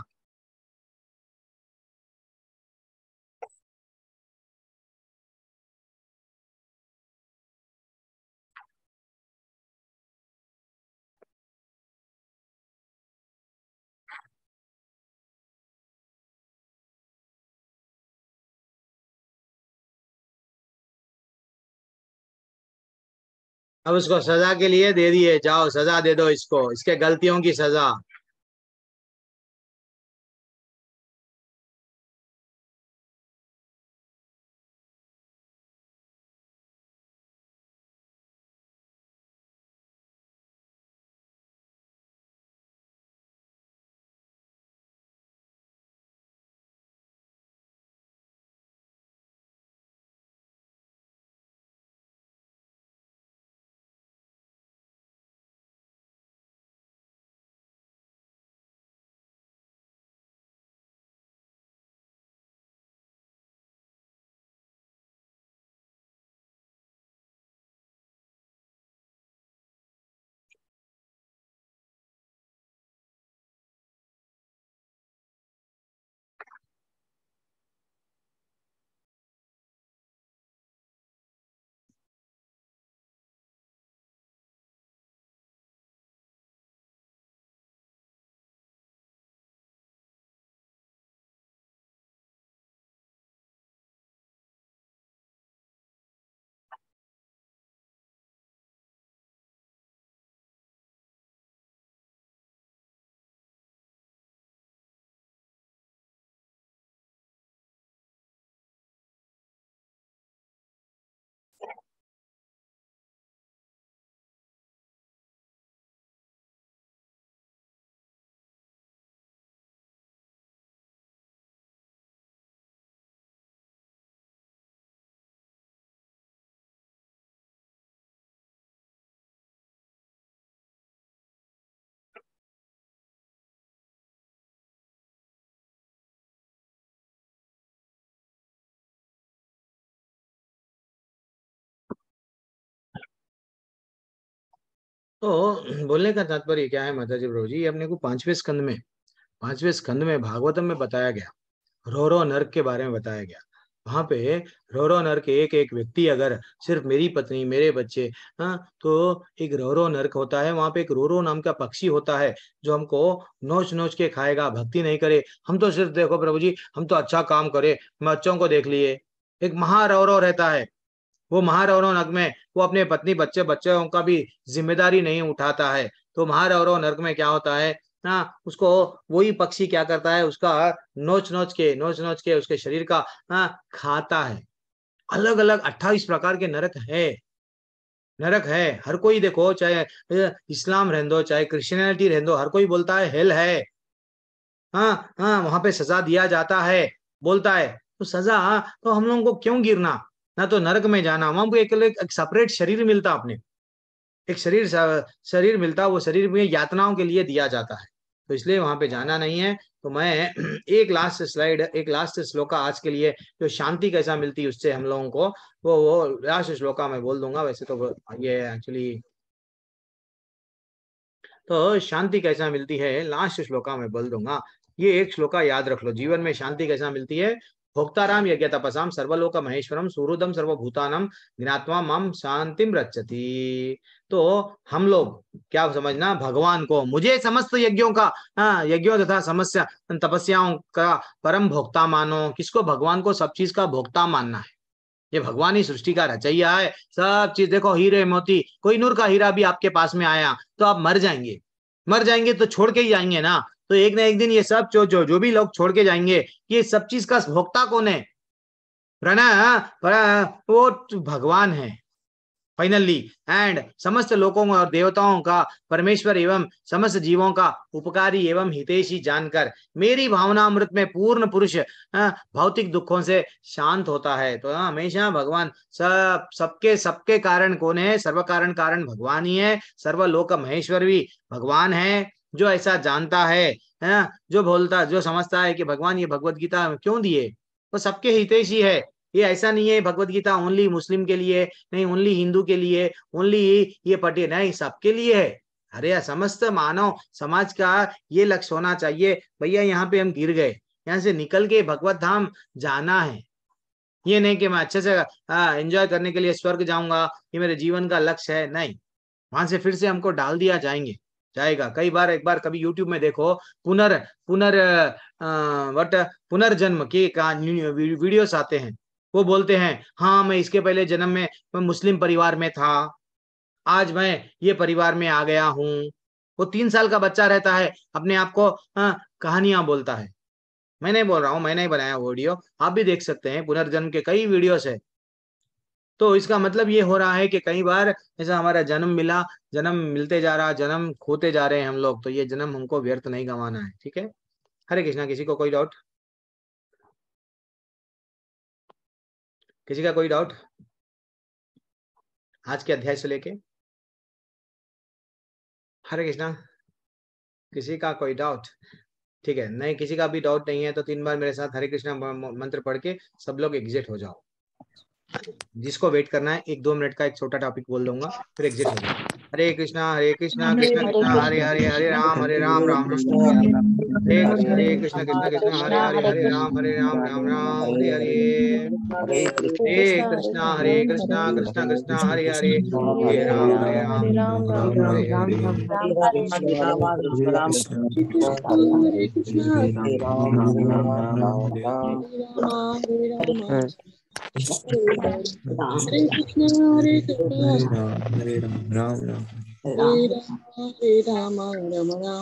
अब उसको सजा के लिए दे दिए, जाओ सजा दे दो इसको, इसके गलतियों की सजा। तो बोलने का तात्पर्य क्या है माता जी प्रभु जी, अपने को पांचवें स्कंद में भागवतम में बताया गया, रो नरक के बारे में बताया गया। वहां पे रो नरक, एक एक व्यक्ति अगर सिर्फ मेरी पत्नी मेरे बच्चे, हाँ, तो एक रो नरक होता है। वहां पे एक रो नाम का पक्षी होता है जो हमको नोच नोच के खाएगा, भक्ति नहीं करे। हम तो सिर्फ देखो प्रभु जी, हम तो अच्छा काम करे, बच्चों को देख लिए। एक महारौरव रहता है, वो महारौरव नरक में वो अपने पत्नी बच्चों का भी जिम्मेदारी नहीं उठाता है। तो महारौरव नरक में क्या होता है, हाँ, उसको वही पक्षी क्या करता है, उसका नोच नोच के उसके शरीर का, हाँ, खाता है। अलग अलग 28 प्रकार के नरक है। हर कोई देखो, चाहे इस्लाम रहने दो, चाहे क्रिश्चियनिटी रहने दो, हर कोई बोलता है हेल है। हाँ हाँ, वहां पे सजा दिया जाता है बोलता है। तो सजा, तो हम लोगों को क्यों गिरना, ना तो नरक में जाना। वहां पे एक सेपरेट शरीर मिलता, अपने एक शरीर मिलता, वो शरीर में यातनाओं के लिए दिया जाता है। तो इसलिए वहां पे जाना नहीं है। तो मैं एक लास्ट श्लोका आज के लिए, जो शांति कैसा मिलती है उससे हम लोगों को, वो लास्ट श्लोका मैं बोल दूंगा। वैसे तो ये एक्चुअली, तो शांति कैसा मिलती है लास्ट श्लोका में बोल दूंगा। ये एक श्लोका याद रख लो, जीवन में शांति कैसा मिलती है। भोक्ताराम यज्ञ तपसाम सर्वलोक महेश्वरम सुहृदम सर्वभूतानम ज्ञात्वा माम शांतिम रक्षति। तो हम लोग क्या समझना, भगवान को, मुझे समस्त यज्ञों का, यज्ञों तथा समस्या तपस्याओं का परम भोक्ता मानो। किसको, भगवान को सब चीज का भोक्ता मानना है। ये भगवान ही सृष्टि का रचैया है। सब चीज देखो, हीरे मोती, कोई नूर का हीरा भी आपके पास में आया तो आप मर जाएंगे तो छोड़ के ही जाएंगे ना। तो एक ना एक दिन ये सब जो भी लोग छोड़ के जाएंगे, ये सब चीज का भोक्ता कौन है, वो भगवान है फाइनली। एंड समस्त लोकों और देवताओं का परमेश्वर एवं समस्त जीवों का उपकारी एवं हितैषी जानकर मेरी भावनामृत में पूर्ण पुरुष भौतिक दुखों से शांत होता है। तो हमेशा भगवान सबके कारण कौन है, सर्व कारण भगवान ही है। सर्वलोक महेश्वर भी भगवान है। जो ऐसा जानता है, जो बोलता, जो समझता है कि भगवान ये भगवत गीता क्यों दिए, वो सबके हितैषी है। ये ऐसा नहीं है भगवत गीता ओनली मुस्लिम के लिए, नहीं ओनली हिंदू के लिए, ओनली ये पढ़िए, नहीं, सबके लिए है। अरे समस्त मानव समाज का ये लक्ष्य होना चाहिए, भैया यहाँ पे हम गिर गए, यहाँ से निकल के भगवत धाम जाना है। ये नहीं कि मैं अच्छे से एंजॉय करने के लिए स्वर्ग जाऊंगा, ये मेरे जीवन का लक्ष्य है, नहीं। वहां से फिर से हमको डाल दिया जाएगा। कई बार, एक बार कभी यूट्यूब में देखो, पुनर्जन्म के वीडियोस आते हैं। वो बोलते हैं, हाँ मैं इसके पहले जन्म में मैं मुस्लिम परिवार में था, आज मैं ये परिवार में आ गया हूँ। वो 3 साल का बच्चा रहता है, अपने आप को कहानियां बोलता है। मैं नहीं बोल रहा हूँ, मैंने ही बनाया वो वीडियो, आप भी देख सकते हैं, पुनर्जन्म के कई वीडियोस है। तो इसका मतलब ये हो रहा है कि कई बार ऐसा हमारा जन्म मिलते जा रहा, जन्म खोते जा रहे हैं हम लोग। तो ये जन्म हमको व्यर्थ नहीं गंवाना है, ठीक है। हरे कृष्णा। किसी को कोई डाउट, किसी का कोई डाउट आज के अध्याय से लेके? हरे कृष्णा। किसी का कोई डाउट? ठीक है, नहीं किसी का भी डाउट नहीं है तो 3 बार मेरे साथ हरे कृष्णा मंत्र पढ़ के सब लोग एग्जिट हो जाओ। जिसको वेट करना है, 1-2 मिनट का एक छोटा टॉपिक बोल दूंगा, फिर एग्जिट हो जाओ। हरे कृष्णा कृष्ण कृष्ण हरे हरे, हरे राम राम राम हरे कृष्ण कृष्ण कृष्ण हरे हरे, हरे राम राम राम हरे हरे। हरे कृष्णा कृष्ण कृष्ण हरे हरे, हरे राम राम हरे हरे राम राम राम।